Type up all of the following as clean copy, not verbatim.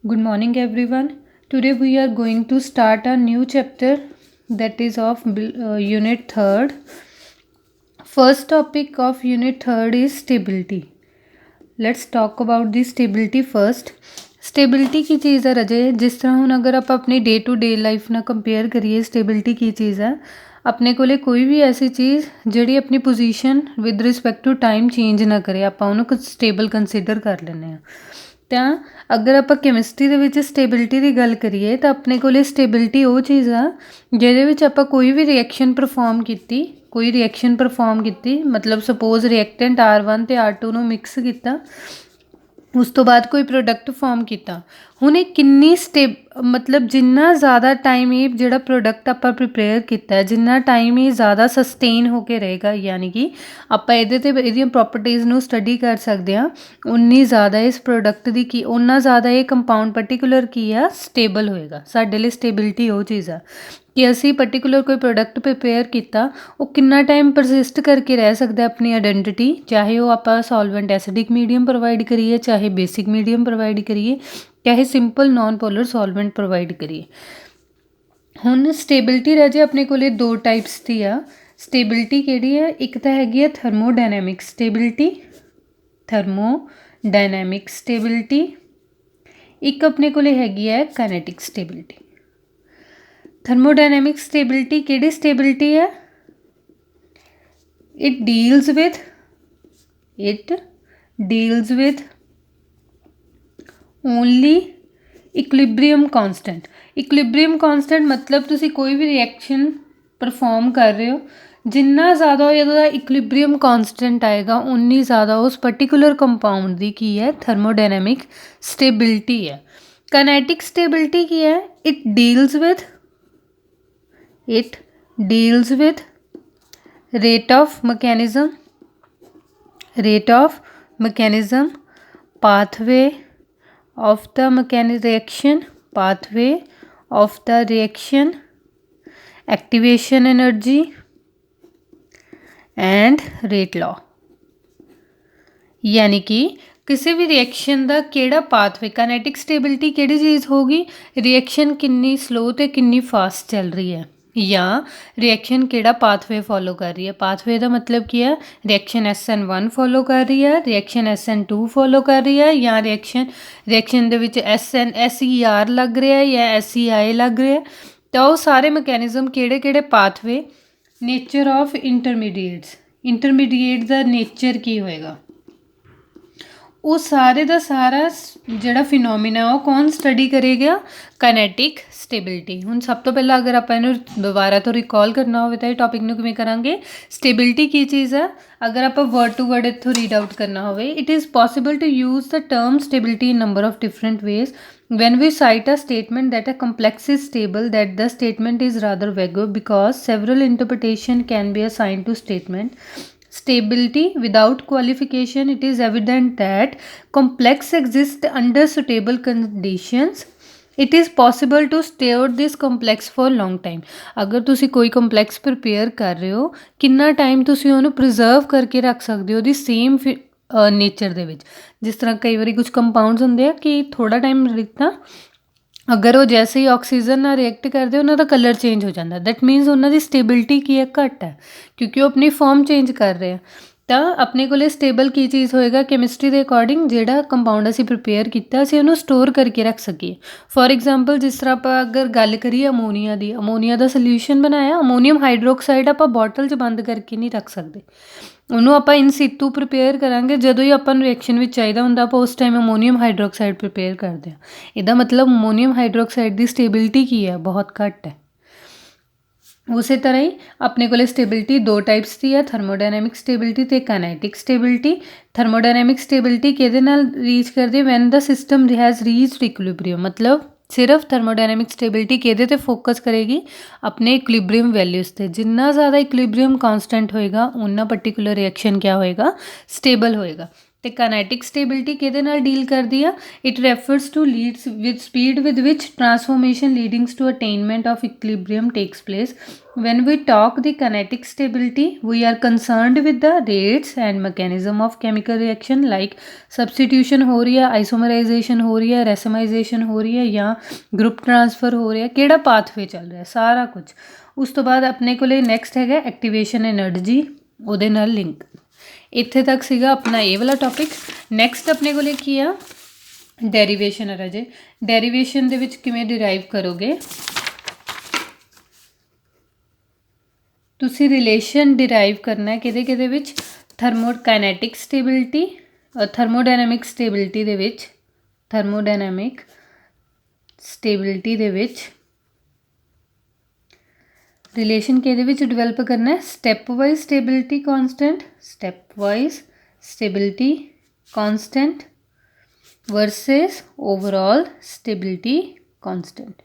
Good morning, everyone. Today we are going to start a new chapter that is of Unit 3rd. First topic of Unit 3rd is stability. Let's talk about the stability first. Stability ਕੀ ਚੀਜ਼ ਹੈ ਰਜੇ? ਜਿਸ ਤਰ੍ਹਾਂ ਹੁਣ ਅਗਰ ਆਪਾਂ ਆਪਣੀ ਡੇ ਟੂ ਡੇ ਲਾਈਫ ਨਾਲ ਕੰਪੇਅਰ ਕਰੀਏ, ਸਟੇਬਿਲਿਟੀ ਕੀ ਚੀਜ਼ ਹੈ? ਆਪਣੇ ਕੋਲੇ ਕੋਈ ਵੀ ਐਸੀ ਚੀਜ਼ ਜਿਹੜੀ ਆਪਣੀ position with respect to time change ਨਾ ਕਰੇ, ਆਪਾਂ ਉਹਨੂੰ ਸਟੇਬਲ ਕੰਸੀਡਰ ਕਰ ਲੈਂਦੇ ਹਾਂ। ਤਾਂ ਅਗਰ ਆਪਾਂ ਕੈਮਿਸਟਰੀ ਦੇ ਵਿੱਚ ਸਟੇਬਿਲਿਟੀ ਦੀ ਗੱਲ ਕਰੀਏ ਤਾਂ ਆਪਣੇ ਕੋਲੇ ਸਟੇਬਿਲਿਟੀ ਉਹ ਚੀਜ਼ ਆ ਜਿਹਦੇ ਵਿੱਚ ਆਪਾਂ ਕੋਈ ਵੀ ਰਿਐਕਸ਼ਨ ਪਰਫੋਰਮ ਕੀਤੀ, ਮਤਲਬ ਸਪੋਜ਼ ਰਿਐਕਟੈਂਟ R1 ਅਤੇ R2 ਨੂੰ ਮਿਕਸ ਕੀਤਾ, ਉਸ ਤੋਂ ਬਾਅਦ ਕੋਈ ਪ੍ਰੋਡਕਟ ਫੋਰਮ ਕੀਤਾ। ਹੁਣ ਇਹ ਕਿੰਨੀ ਮਤਲਬ ਜਿੰਨਾ ਜ਼ਿਆਦਾ ਟਾਈਮ ਇਹ ਜਿਹੜਾ ਪ੍ਰੋਡਕਟ ਆਪਾਂ ਪ੍ਰੀਪੇਅਰ ਕੀਤਾ, ਜਿੰਨਾ ਟਾਈਮ ਇਹ ਜ਼ਿਆਦਾ ਸਸਟੇਨ ਹੋ ਕੇ ਰਹੇਗਾ, ਯਾਨੀ ਕਿ ਆਪਾਂ ਇਹਦੀਆਂ ਪ੍ਰੋਪਰਟੀਜ਼ ਨੂੰ ਸਟੱਡੀ ਕਰ ਸਕਦੇ ਹਾਂ, ਉਨੀ ਜ਼ਿਆਦਾ ਇਸ ਪ੍ਰੋਡਕਟ ਦੀ ਉਨਾ ਜ਼ਿਆਦਾ ਇਹ ਕੰਪਾਊਂਡ ਪਰਟੀਕੂਲਰ ਕੀ ਆ, ਸਟੇਬਲ ਹੋਏਗਾ। ਸਾਡੇ ਲਈ ਸਟੇਬਿਲਿਟੀ ਉਹ ਚੀਜ਼ ਆ ਕਿ ਅਸੀਂ ਪਰਟੀਕੂਲਰ ਕੋਈ ਪ੍ਰੋਡਕਟ ਪ੍ਰੀਪੇਅਰ ਕੀਤਾ, ਉਹ ਕਿੰਨਾ ਟਾਈਮ ਪਰਸਿਸਟ ਕਰਕੇ ਰਹਿ ਸਕਦਾ ਆਪਣੀ ਆਇਡੈਂਟੀਟੀ, ਚਾਹੇ ਉਹ ਆਪਾਂ ਸੋਲਵੈਂਟ ਐਸਿਡਿਕ ਮੀਡੀਅਮ ਪ੍ਰੋਵਾਈਡ ਕਰੀਏ, ਚਾਹੇ ਬੇਸਿਕ ਮੀਡੀਅਮ ਪ੍ਰੋਵਾਈਡ ਕਰੀਏ, ਚਾਹੇ ਸਿੰਪਲ ਨੋਨ ਪੋਲਰ ਸੋਲਵੈਂਟ ਪ੍ਰੋਵਾਈਡ ਕਰੀਏ। ਹੁਣ ਸਟੇਬਿਲਿਟੀ ਰਹਿ ਜੇ ਆਪਣੇ ਕੋਲੇ ਦੋ ਟਾਈਪਸ ਦੀ ਆ। ਸਟੇਬਿਲਿਟੀ ਕਿਹੜੀ ਹੈ? ਇੱਕ ਤਾਂ ਹੈਗੀ ਹੈ ਥਰਮੋਡਾਇਨਾਮਿਕ ਸਟੇਬਿਲਿਟੀ, ਇੱਕ ਆਪਣੇ ਕੋਲੇ ਹੈਗੀ ਹੈ ਕਾਈਨੈਟਿਕ ਸਟੇਬਿਲਿਟੀ। ਥਰਮੋਡਾਇਨਾਮਿਕ ਸਟੇਬਿਲਿਟੀ ਕਿਹੜੀ ਸਟੇਬਿਲਿਟੀ ਹੈ? It deals with only equilibrium constant ਮਤਲਬ ਤੁਸੀਂ ਕੋਈ ਵੀ ਰਿਐਕਸ਼ਨ ਪਰਫੋਰਮ ਕਰ ਰਹੇ ਹੋ, ਜਿੰਨਾ ਜ਼ਿਆਦਾ ਉਹਦਾ ਇਕੁਲਿਬਰੀਅਮ ਕਾਂਸਟੈਂਟ ਆਏਗਾ ਉਨੀ ਜ਼ਿਆਦਾ ਉਸ ਪਰਟੀਕੂਲਰ ਕੰਪਾਊਂਡ ਦੀ ਕੀ ਹੈ, ਥਰਮੋਡਾਇਨਾਮਿਕ ਸਟੇਬਿਲਿਟੀ ਹੈ। ਕਾਈਨੈਟਿਕ ਸਟੇਬਿਲਿਟੀ ਕੀ ਹੈ? It deals with rate of mechanism, pathway of the reaction, activation energy and rate law। यानी कि ਕਿਸੇ ਵੀ ਰਿਐਕਸ਼ਨ ਦਾ ਕਿਹੜਾ ਪਾਥਵੇ, ਕਾਈਨੈਟਿਕ ਸਟੇਬਿਲਿਟੀ ਕਿਹੜੀ ਚੀਜ਼ ਹੋਊਗੀ? ਰਿਐਕਸ਼ਨ ਕਿੰਨੀ ਸਲੋ ਅਤੇ ਕਿੰਨੀ ਫਾਸਟ ਚੱਲ ਰਹੀ ਹੈ, ਜਾਂ ਰਿਐਕਸ਼ਨ ਕਿਹੜਾ ਪਾਥਵੇ ਫੋਲੋ ਕਰ ਰਹੀ ਹੈ। ਪਾਥਵੇ ਦਾ ਮਤਲਬ ਕੀ ਹੈ? ਰਿਐਕਸ਼ਨ SN1 ਫੋਲੋ ਕਰ ਰਹੀ ਹੈ, ਰਿਐਕਸ਼ਨ SN2 ਫੋਲੋ ਕਰ ਰਹੀ ਹੈ, ਜਾਂ ਰਿਐਕਸ਼ਨ ਦੇ ਵਿੱਚ SER ਲੱਗ ਰਿਹਾ ਜਾਂ SEI ਲੱਗ ਰਿਹਾ। ਤਾਂ ਉਹ ਸਾਰੇ ਮਕੈਨਿਜ਼ਮ ਕਿਹੜੇ ਪਾਥਵੇ, ਨੇਚਰ ਆਫ ਇੰਟਰਮੀਡੀਏਟ ਦਾ ਨੇਚਰ ਕੀ ਹੋਏਗਾ, ਉਹ ਸਾਰੇ ਦਾ ਸਾਰਾ ਜਿਹੜਾ ਫਿਨੋਮੀਨਾ ਉਹ ਕੌਣ ਸਟੱਡੀ ਕਰੇਗਾ? Kinetic stability. ਹੁਣ ਸਭ ਤੋਂ ਪਹਿਲਾਂ ਅਗਰ ਆਪਾਂ ਇਹਨੂੰ ਦੁਬਾਰਾ ਤੋਂ ਰਿਕਾਲ ਕਰਨਾ ਹੋਵੇ ਤਾਂ ਇਹ ਟੌਪਿਕ ਨੂੰ ਕਿਵੇਂ ਕਰਾਂਗੇ? ਸਟੇਬਿਲਿਟੀ ਕੀ ਚੀਜ਼ ਹੈ? ਅਗਰ ਆਪਾਂ ਵਰਡ ਟੂ ਵਰਡ ਇੱਥੋਂ ਰੀਡ ਆਊਟ ਕਰਨਾ ਹੋਵੇ, it is possible to use the term stability in number of different ways when we cite a statement that a complex is stable, that the statement is rather vague because several interpretation can be assigned to statement. Stability without qualification, it is evident that complex exists under suitable conditions. It is possible to store this complex for long time। ਅਗਰ ਤੁਸੀਂ ਕੋਈ complex prepare ਕਰ ਰਹੇ ਹੋ, ਕਿੰਨਾ time ਤੁਸੀਂ ਉਹਨੂੰ preserve ਕਰਕੇ ਰੱਖ ਸਕਦੇ ਹੋ ਉਹਦੀ ਸੇਮ ਨੇਚਰ ਦੇ ਵਿੱਚ। ਜਿਸ ਤਰ੍ਹਾਂ ਕਈ ਵਾਰੀ ਕੁਝ ਕੰਪਾਊਂਡਸ ਹੁੰਦੇ ਆ ਕਿ ਥੋੜ੍ਹਾ ਟਾਈਮ ਲਿਖਤਾ, ਅਗਰ ਉਹ ਜੈਸੇ ਹੀ ਆਕਸੀਜਨ ਨਾਲ ਰਿਐਕਟ ਕਰਦੇ ਉਹਨਾਂ ਦਾ ਕਲਰ ਚੇਂਜ ਹੋ ਜਾਂਦਾ, ਦੈਟ ਮੀਨਸ ਉਹਨਾਂ ਦੀ ਸਟੇਬਿਲਿਟੀ ਕੀ ਹੈ? ਘੱਟ ਹੈ, ਕਿਉਂਕਿ ਉਹ ਆਪਣੀ ਫਾਰਮ ਚੇਂਜ ਕਰ ਰਹੇ ਆ। ਤਾਂ ਆਪਣੇ ਕੋਲੇ ਸਟੇਬਲ ਕੀ ਚੀਜ਼ ਹੋਏਗਾ? ਕੈਮਿਸਟਰੀ ਦੇ ਅਕੋਰਡਿੰਗ ਜਿਹੜਾ ਕੰਪਾਊਂਡ ਅਸੀਂ ਪ੍ਰੀਪੇਅਰ ਕੀਤਾ ਅਸੀਂ ਉਹਨੂੰ ਸਟੋਰ ਕਰਕੇ ਰੱਖ ਸਕੀਏ। ਫੋਰ ਐਗਜ਼ਾਮਪਲ ਜਿਸ ਤਰ੍ਹਾਂ ਆਪਾਂ ਅਗਰ ਗੱਲ ਕਰੀਏ ਅਮੋਨੀਆ ਦਾ ਸੋਲਿਊਸ਼ਨ ਬਣਾਇਆ, ਅਮੋਨੀਅਮ ਹਾਈਡਰੋਕਸਾਈਡ ਆਪਾਂ ਬੋਟਲ 'ਚ ਬੰਦ ਕਰਕੇ ਨਹੀਂ ਰੱਖ ਸਕਦੇ, ਉਹਨੂੰ ਆਪਾਂ ਇਨ ਸੀਤੂ ਪ੍ਰੀਪੇਅਰ ਕਰਾਂਗੇ। ਜਦੋਂ ਹੀ ਆਪਾਂ ਨੂੰ ਰਿਐਕਸ਼ਨ ਵਿੱਚ ਚਾਹੀਦਾ ਹੁੰਦਾ ਆਪਾਂ ਉਸ ਟਾਈਮ ਅਮੋਨੀਅਮ ਹਾਈਡਰੋਕਸਾਈਡ ਪ੍ਰੀਪੇਅਰ ਕਰਦੇ ਹਾਂ। ਇਹਦਾ ਮਤਲਬ ਅਮੋਨੀਅਮ ਹਾਈਡਰੋਕਸਾਈਡ ਦੀ ਸਟੇਬਿਲਿਟੀ ਕੀ ਹੈ? ਬਹੁਤ ਘੱਟ ਹੈ। ਉਸੇ ਤਰ੍ਹਾਂ ਹੀ ਆਪਣੇ ਕੋਲੇ ਸਟੇਬਿਲਿਟੀ ਦੋ ਟਾਈਪਸ ਦੀ ਹੈ, ਥਰਮੋਡਾਇਨਾਮਿਕ ਸਟੇਬਿਲਿਟੀ ਅਤੇ ਕਾਈਨੈਟਿਕ ਸਟੇਬਿਲਿਟੀ। ਥਰਮੋਡਾਇਨਾਮਿਕ ਸਟੇਬਿਲਿਟੀ ਕਿਹਦੇ ਨਾਲ ਰੀਚ ਕਰਦੀ? When the system has reached equilibrium. ਮਤਲਬ ਸਿਰਫ ਥਰਮੋਡਾਇਨਾਮਿਕ ਸਟੇਬਿਲਿਟੀ ਕਿਹਦੇ 'ਤੇ ਫੋਕਸ ਕਰੇਗੀ? ਆਪਣੇ ਇਕੁਲਿਬਰੀਅਮ ਵੈਲਿਊਜ਼ 'ਤੇ। ਜਿੰਨਾ ਜ਼ਿਆਦਾ ਇਕੁਲਿਬਰੀਅਮ ਕਾਂਸਟੈਂਟ ਹੋਏਗਾ ਉਨਾ ਪਰਟੀਕੂਲਰ ਰਿਐਕਸ਼ਨ ਕਿਆ ਹੋਏਗਾ? ਸਟੇਬਲ ਹੋਏਗਾ। ਤੇ ਕਾਈਨੈਟਿਕ ਸਟੇਬਿਲਿਟੀ ਕਿਹਦੇ ਨਾਲ ਡੀਲ ਕਰਦੀ ਆ? It refers to leads with speed with which transformation leading to attainment of equilibrium takes place. when we talk the kinetic stability we are concerned with the rates and mechanism of chemical reaction like substitution हो रही है, isomerization हो रही है, racemization हो रही है या group transfer हो रहा है, ਕਿਹੜਾ pathway ਚੱਲ ਰਿਹਾ, ਸਾਰਾ ਕੁਝ। ਉਸ ਤੋਂ ਬਾਅਦ ਆਪਣੇ ਕੋਲੇ ਨੈਕਸਟ ਹੈਗਾ ਐਕਟੀਵੇਸ਼ਨ ਐਨਰਜੀ, ਉਹਦੇ ਨਾਲ ਲਿੰਕ। ਇੱਥੇ ਤੱਕ ਸੀਗਾ ਆਪਣਾ ਇਹ ਵਾਲਾ ਟੌਪਿਕ। ਨੈਕਸਟ ਆਪਣੇ ਕੋਲੇ ਕੀ ਆ? ਡੈਰੀਵੇਸ਼ਨ ਹੈ ਰਾਜੇ। ਡੈਰੀਵੇਸ਼ਨ ਦੇ ਵਿੱਚ ਕਿਵੇਂ ਡਿਰਾਈਵ ਕਰੋਗੇ ਤੁਸੀਂ? ਰਿਲੇਸ਼ਨ ਡਿਰਾਈਵ ਕਰਨਾ ਕਿਹਦੇ ਕਿਹਦੇ ਵਿੱਚ? ਥਰਮੋਕਾਈਨੈਟਿਕ ਸਟੇਬਿਲਿਟੀ, ਥਰਮੋਡਾਇਨਾਮਿਕ ਸਟੇਬਿਲਿਟੀ ਦੇ ਵਿੱਚ, ਥਰਮੋਡਾਇਨਾਮਿਕ ਸਟੇਬਿਲਿਟੀ ਦੇ ਵਿੱਚ ਰਿਲੇਸ਼ਨ ਕਿਹਦੇ ਵਿੱਚ ਡਿਵੈਲਪ ਕਰਨਾ? Step wise stability constant, step wise stability constant versus overall stability constant,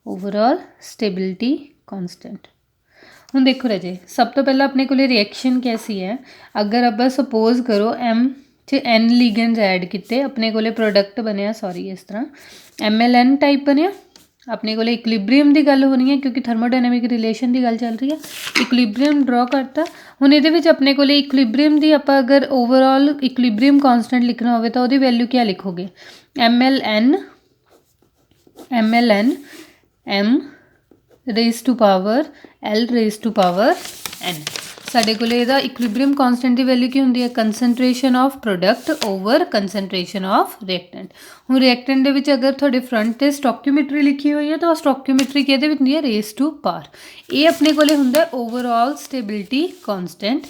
overall stability constant. ਹੁਣ ਦੇਖੋ ਰਾਜੇ, ਸਭ ਤੋਂ ਪਹਿਲਾਂ ਆਪਣੇ ਕੋਲੇ ਰਿਐਕਸ਼ਨ ਕੈਸੀ ਹੈ? ਅਗਰ ਆਪਾਂ ਸਪੋਜ਼ ਕਰੋ ਐਮ 'ਚ ਐਨ ਲੀਗੈਂਡਸ ਐਡ ਕੀਤੇ, ਆਪਣੇ ਕੋਲੇ ਪ੍ਰੋਡਕਟ ਬਣਿਆ, ਸੌਰੀ ਇਸ ਤਰ੍ਹਾਂ MLN ਟਾਈਪ ਬਣਿਆ। ਆਪਣੇ ਕੋਲੇ ਇਕੁਲਿਬਰੀਅਮ ਦੀ ਗੱਲ ਹੋਣੀ ਹੈ ਕਿਉਂਕਿ ਥਰਮੋਡਾਇਨਾਮਿਕ ਰਿਲੇਸ਼ਨ ਦੀ ਗੱਲ ਚੱਲ ਰਹੀ ਹੈ। ਇਕੁਲਿਬਰੀਅਮ ਡਰਾ ਕਰਤਾ। ਹੁਣ ਇਹਦੇ ਵਿੱਚ ਆਪਣੇ ਕੋਲੇ ਇਕੁਲਿਬਰੀਅਮ ਦੀ ਆਪਾਂ ਅਗਰ ਓਵਰਆਲ ਇਕੁਲਿਬਰੀਅਮ ਕਾਂਸਟੈਂਟ ਲਿਖਣਾ ਹੋਵੇ ਤਾਂ ਉਹਦੀ ਵੈਲਿਊ ਕੀ ਲਿਖੋਗੇ? MLN M raised to power L raised to power N। ਸਾਡੇ ਕੋਲੇ ਇਹਦਾ ਇਕੁਲਿਬਰੀਅਮ ਕਾਂਸਟੈਂਟ ਦੀ ਵੈਲਿਊ ਕੀ ਹੁੰਦੀ ਹੈ? Concentration of product over concentration of reactant. ਹੁਣ ਰਿਐਕਟੈਂਟ ਦੇ ਵਿੱਚ ਅਗਰ ਤੁਹਾਡੇ ਫਰੰਟ 'ਤੇ ਸਟੋਕਿਓਮੈਟਰੀ ਲਿਖੀ ਹੋਈ ਹੈ ਤਾਂ ਉਹ ਸਟੋਕਿਓਮੈਟਰੀ ਕਿਹਦੇ ਵਿੱਚ ਹੁੰਦੀ ਹੈ? ਰੇਸ ਟੂ ਪਾਰ। ਇਹ ਆਪਣੇ ਕੋਲੇ ਹੁੰਦਾ ਓਵਰਆਲ ਸਟੇਬਿਲਿਟੀ ਕਾਂਸਟੈਂਟ।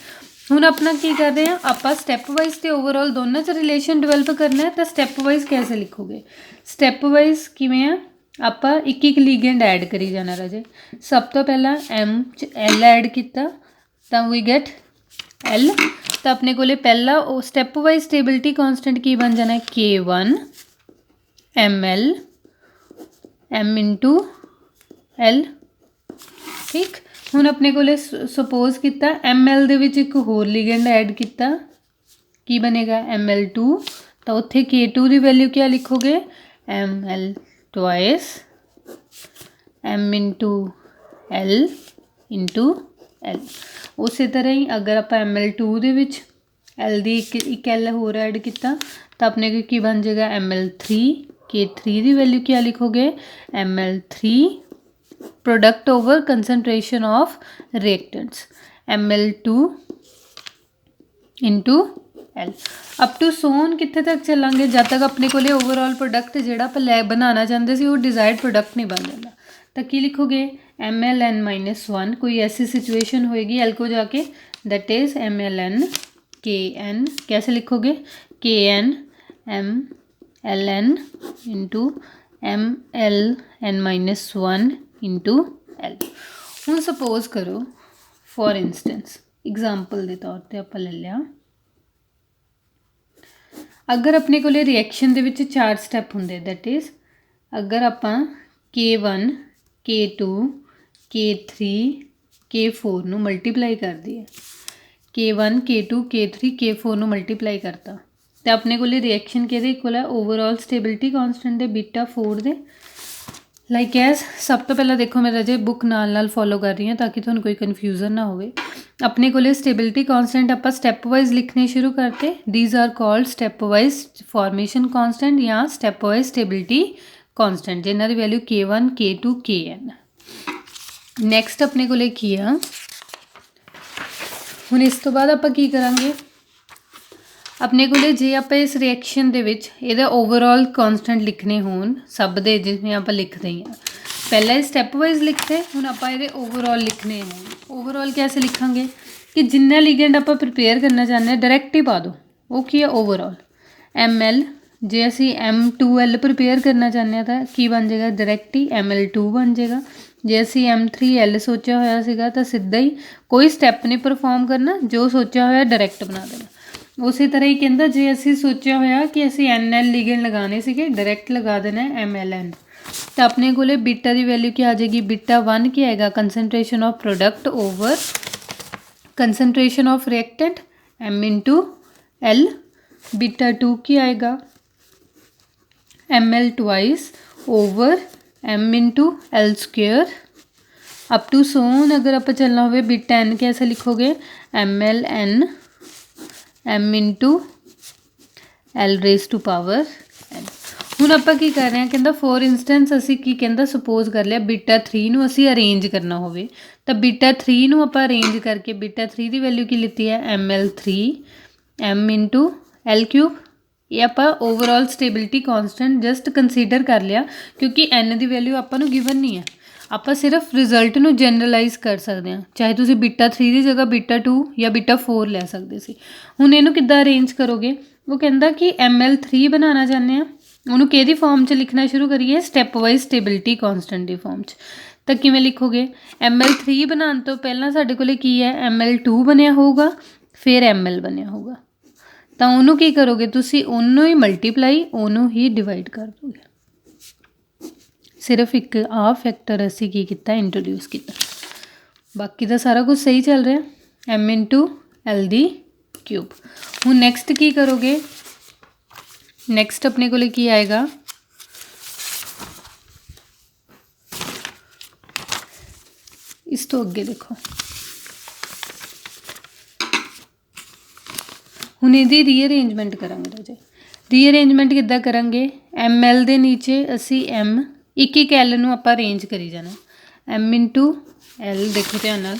ਹੁਣ ਆਪਣਾ ਕੀ ਕਰਦੇ ਹਾਂ ਆਪਾਂ? ਸਟੈਪ ਵਾਈਜ਼ ਤੇ ਓਵਰਆਲ ਦੋਨਾਂ 'ਚ ਰਿਲੇਸ਼ਨ ਡਿਵੈਲਪ ਕਰਨਾ ਹੈ ਤਾਂ ਸਟੈਪ ਵਾਈਜ਼ ਕੈਸੇ ਲਿਖੋਗੇ? ਸਟੈਪ ਵਾਈਜ਼ ਕਿਵੇਂ ਆ? ਆਪਾਂ ਇੱਕ ਇੱਕ ਲੀਗੈਂਡ ਐਡ ਕਰੀ ਜਾਣਾ ਰਾਜੇ। ਸਭ ਤੋਂ ਪਹਿਲਾਂ M 'ਚ L ਐਡ ਕੀਤਾ ਤਾਂ ਵੀ ਗੈਟ L। ਤਾਂ ਆਪਣੇ ਕੋਲੇ ਪਹਿਲਾ ਉਹ ਸਟੈਪ ਵਾਈਜ਼ ਸਟੇਬਿਲਿਟੀ ਕਾਂਸਟੈਂਟ ਕੀ ਬਣ ਜਾਣਾ? K1 ml M into L। ਠੀਕ। ਹੁਣ ਆਪਣੇ ਕੋਲੇ ਸਪੋਜ਼ ਕੀਤਾ ML ਦੇ ਵਿੱਚ ਇੱਕ ਹੋਰ ਲੀਗੈਂਡ ਐਡ ਕੀਤਾ, ਕੀ ਬਣੇਗਾ? ML2। ਤਾਂ ਉੱਥੇ K2 ਦੀ ਵੈਲਿਊ ਕੀ ਲਿਖੋਗੇ? ML twice M into L into L। ਉਸੇ ਤਰ੍ਹਾਂ ਹੀ ਅਗਰ ਆਪਾਂ ML2 ਦੇ ਵਿੱਚ L ਦੀ ਇੱਕ L ਹੋਰ ਐਡ ਕੀਤਾ ਤਾਂ ਆਪਣੇ ਕੋਲ ਕੀ ਬਣ ਜਾਏਗਾ? ML3। K3 ਦੀ ਵੈਲਿਊ ਕੀ ਲਿਖੋਗੇ? ML3 product over concentration of reactants ML2 into L। Up to so on ਕਿੱਥੇ ਤੱਕ ਚੱਲਾਂਗੇ? ਜਦ ਤੱਕ ਆਪਣੇ ਕੋਲੇ ਓਵਰਆਲ ਪ੍ਰੋਡਕਟ ਜਿਹੜਾ ਆਪਾਂ ਬਣਾਉਣਾ ਚਾਹੁੰਦੇ ਸੀ ਉਹ ਡਿਜ਼ਾਇਰਡ ਪ੍ਰੋਡਕਟ ਨਹੀਂ ਬਣ ਜਾਂਦਾ। ਤਾਂ ਕੀ ਲਿਖੋਗੇ? MLN-1। ਕੋਈ ਐਸੀ ਸਿਚੁਏਸ਼ਨ ਹੋਏਗੀ L को जाके दैट इज़ MLN KN। कैसे लिखोगे? KN MLN into MLN-1 into L। ਹੁਣ ਸਪੋਜ਼ ਕਰੋ ਫॉर इंस्टेंस एग्जांपल ਦੇ ਤੌਰ ਤੇ ਆਪਾਂ ਲੈ ਲਿਆ, ਅਗਰ ਆਪਣੇ ਕੋਲੇ ਰਿਐਕਸ਼ਨ ਦੇ ਵਿੱਚ 4 ਸਟੈਪ ਹੁੰਦੇ दैट इज़ ਅਗਰ ਆਪਾਂ K1 K2 K3 K4 ਨੂੰ ਮਲਟੀਪਲਾਈ ਕਰ ਦਈਏ, K1 K2 K3 K4 ਨੂੰ ਮਲਟੀਪਲਾਈ ਕਰਤਾ ਤੇ ਆਪਣੇ ਕੋਲੇ ਰਿਐਕਸ਼ਨ ਕਿਹਦੇ ਇਕੁਅਲ ਹੈ? ਓਵਰਆਲ ਸਟੇਬਿਲਿਟੀ ਕਾਂਸਟੈਂਟ ਦੇ ਬੀਟਾ 4 ਦੇ। ਲਾਈਕ ਐਸ ਸਭ ਤੋਂ ਪਹਿਲਾਂ ਦੇਖੋ ਮੈਂ ਰਾਜੇ ਬੁੱਕ ਨਾਲ ਫੋਲੋ ਕਰ ਰਹੀ ਹਾਂ ਤਾਂ ਕਿ ਤੁਹਾਨੂੰ ਕੋਈ ਕਨਫਿਊਜ਼ਨ ਨਾ ਹੋਵੇ। ਆਪਣੇ ਕੋਲੇ ਸਟੇਬਿਲਿਟੀ ਕਾਂਸਟੈਂਟ ਆਪਾਂ ਸਟੈਪ ਵਾਈਜ਼ ਲਿਖਣੇ ਸ਼ੁਰੂ ਕਰਤੇ। These R called step wise formation constant ਜਾਂ ਸਟੈਪ ਵਾਈਜ਼ ਸਟੇਬਿਲਿਟੀ ਕਾਂਸਟੈਂਟ, ਜਿਨ੍ਹਾਂ ਦੀ value K1 K2 KN। Next ਆਪਣੇ ਕੋਲੇ ਕੀ ਆ? ਹੁਣ ਇਸ ਤੋਂ ਬਾਅਦ ਆਪਾਂ ਕੀ ਕਰਾਂਗੇ? ਆਪਣੇ ਕੋਲੇ ਜੇ ਆਪਾਂ ਇਸ ਰਿਐਕਸ਼ਨ ਦੇ ਵਿੱਚ ਇਹਦਾ ਓਵਰਆਲ ਕਾਂਸਟੈਂਟ ਲਿਖਣੇ ਹੋਣ ਸਭ ਦੇ, ਜਿਵੇਂ ਆਪਾਂ ਲਿਖਦੇ ਹਾਂ ਪਹਿਲਾਂ ਇਹ ਸਟੈਪ ਵਾਈਜ਼ ਲਿਖਤੇ, ਹੁਣ ਆਪਾਂ ਇਹਦੇ ਓਵਰਆਲ ਲਿਖਣੇ ਹੋਣ। ਓਵਰਆਲ ਕੈਸੇ ਲਿਖਾਂਗੇ ਕਿ ਜਿੰਨਾ ਲੀਗੈਂਡ ਆਪਾਂ ਪ੍ਰਿਪੇਅਰ ਕਰਨਾ ਚਾਹੁੰਦੇ ਹਾਂ ਡਾਇਰੈਕਟ ਹੀ ਪਾ ਦਿਓ, ਉਹ ਕੀ ਹੈ? Overall ML। ਜੇ ਅਸੀਂ M2L ਪ੍ਰਿਪੇਅਰ ਕਰਨਾ ਚਾਹੁੰਦੇ ਹਾਂ ਤਾਂ ਕੀ ਬਣ ਜਾਏਗਾ? ਡਾਇਰੈਕਟ ਹੀ ML2 ਬਣ ਜਾਏਗਾ। ਜੇ ਅਸੀਂ M3L ਸੋਚਿਆ ਹੋਇਆ ਸੀਗਾ ਤਾਂ ਸਿੱਧਾ ਹੀ ਕੋਈ ਸਟੈਪ ਨਹੀਂ ਪਰਫੋਰਮ ਕਰਨਾ, ਜੋ ਸੋਚਿਆ ਹੋਇਆ ਡਾਇਰੈਕਟ ਬਣਾ ਦੇਣਾ। ਉਸੇ ਤਰ੍ਹਾਂ ਹੀ ਕਹਿੰਦਾ ਜੇ ਅਸੀਂ ਸੋਚਿਆ ਹੋਇਆ ਕਿ ਅਸੀਂ NL ਲੀਗੈਂਡ ਲਗਾਉਣੇ ਸੀਗੇ ਡਾਇਰੈਕਟ ਲਗਾ ਦੇਣਾ MLN। ਤਾਂ ਆਪਣੇ ਕੋਲੇ ਬੀਟਾ ਦੀ ਵੈਲਿਊ ਕੀ ਆ ਜਾਏਗੀ? ਬੀਟਾ 1 ਕੀ ਆਏਗਾ? Concentration of product over concentration of reactant M into L। Beta 2 की आएगा ml twice over m into L square up to so on. अगर आप चलना हो बीटा n कैसे लिखोगे ml n m into L raise to power n। ਹੁਣ ਆਪਾਂ ਕੀ ਕਰ ਰਹੇ ਹਾਂ, ਕਹਿੰਦਾ ਫੋਰ ਇੰਸਟੈਂਸ ਅਸੀਂ ਕੀ ਕਹਿੰਦਾ ਸਪੋਜ਼ ਕਰ ਲਿਆ ਬੀਟਾ 3 ਨੂੰ ਅਸੀਂ ਅਰੇਂਜ ਕਰਨਾ ਹੋਵੇ ਤਾਂ ਬੀਟਾ 3 ਨੂੰ ਆਪਾਂ ਅਰੇਂਜ ਕਰਕੇ ਬੀਟਾ 3 ਦੀ ਵੈਲਿਊ ਕੀ ਲਿੱਤੀ ਹੈ ml3 m into L cube. ਇਹ ਆਪਾਂ overall stability constant just consider ਕਰ ਲਿਆ ਕਿਉਂਕਿ n ਦੀ ਵੈਲਿਊ ਆਪਾਂ ਨੂੰ ਗਿਵਨ ਨਹੀਂ ਹੈ, ਆਪਾਂ ਸਿਰਫ ਰਿਜ਼ਲਟ ਨੂੰ ਜਨਰਲਾਈਜ਼ ਕਰ ਸਕਦੇ ਹਾਂ। ਚਾਹੇ ਤੁਸੀਂ ਬੀਟਾ 3 ਦੀ ਜਗ੍ਹਾ ਬੀਟਾ 2 ਜਾਂ ਬੀਟਾ 4 ਲੈ ਸਕਦੇ ਸੀ। ਹੁਣ ਇਹਨੂੰ ਕਿੱਦਾਂ ਅਰੇਂਜ ਕਰੋਗੇ, ਉਹ ਕਹਿੰਦਾ ਕਿ ml3 ਬਣਾਉਣਾ ਚਾਹੁੰਦੇ ਹਾਂ, ਉਹਨੂੰ ਕਿਹਦੀ ਫਾਰਮ 'ਚ ਲਿਖਣਾ ਸ਼ੁਰੂ ਕਰੀਏ ਸਟੈਪ ਵਾਈਜ਼ ਸਟੇਬਿਲਿਟੀ ਕਾਂਸਟੈਂਟ ਦੀ ਫਾਰਮ 'ਚ। ਤਾਂ ਕਿਵੇਂ ਲਿਖੋਗੇ ml3 ਬਣਾਉਣ ਤੋਂ ਪਹਿਲਾਂ ਸਾਡੇ ਕੋਲ ਕੀ ਹੈ ml2 ਬਣਿਆ ਹੋਊਗਾ ਫਿਰ ml ਬਣਿਆ ਹੋਊਗਾ, ਤਾਂ ਉਹਨੂੰ ਕੀ ਕਰੋਗੇ ਤੁਸੀਂ ਉਹਨੂੰ ਹੀ ਮਲਟੀਪਲਾਈ ਉਹਨੂੰ ਹੀ ਡਿਵਾਈਡ ਕਰ ਦੋਗੇ। ਸਿਰਫ ਇੱਕ ਆਹ ਫੈਕਟਰ ਅਸੀਂ ਕੀ ਕੀਤਾ ਇੰਟਰੋਡਿਊਸ ਕੀਤਾ, ਬਾਕੀ ਦਾ ਸਾਰਾ ਕੁਝ ਸਹੀ ਚੱਲ ਰਿਹਾ m ਇੰਟੂ ਐਲ ਦੀ ਕਿਊਬ। ਹੁਣ ਨੈਕਸਟ ਕੀ ਕਰੋਗੇ, ਨੈਕਸਟ ਆਪਣੇ ਕੋਲ ਕੀ ਆਏਗਾ ਇਸ ਤੋਂ ਅੱਗੇ ਦੇਖੋ, ਹੁਣ ਇਹਦੀ ਰੀਅਰੇਂਜਮੈਂਟ ਕਰਾਂਗੇ ਰਾਜੇ। ਰੀਅਰੇਂਜਮੈਂਟ ਕਿੱਦਾਂ ਕਰਾਂਗੇ, ml ਦੇ ਨੀਚੇ ਅਸੀਂ m ਇੱਕ ਐਲ ਨੂੰ ਆਪਾਂ ਅਰੇਂਜ ਕਰੀ ਜਾਣਾ m ਇੰਟੂ ਐਲ। ਦੇਖੋ ਧਿਆਨ ਨਾਲ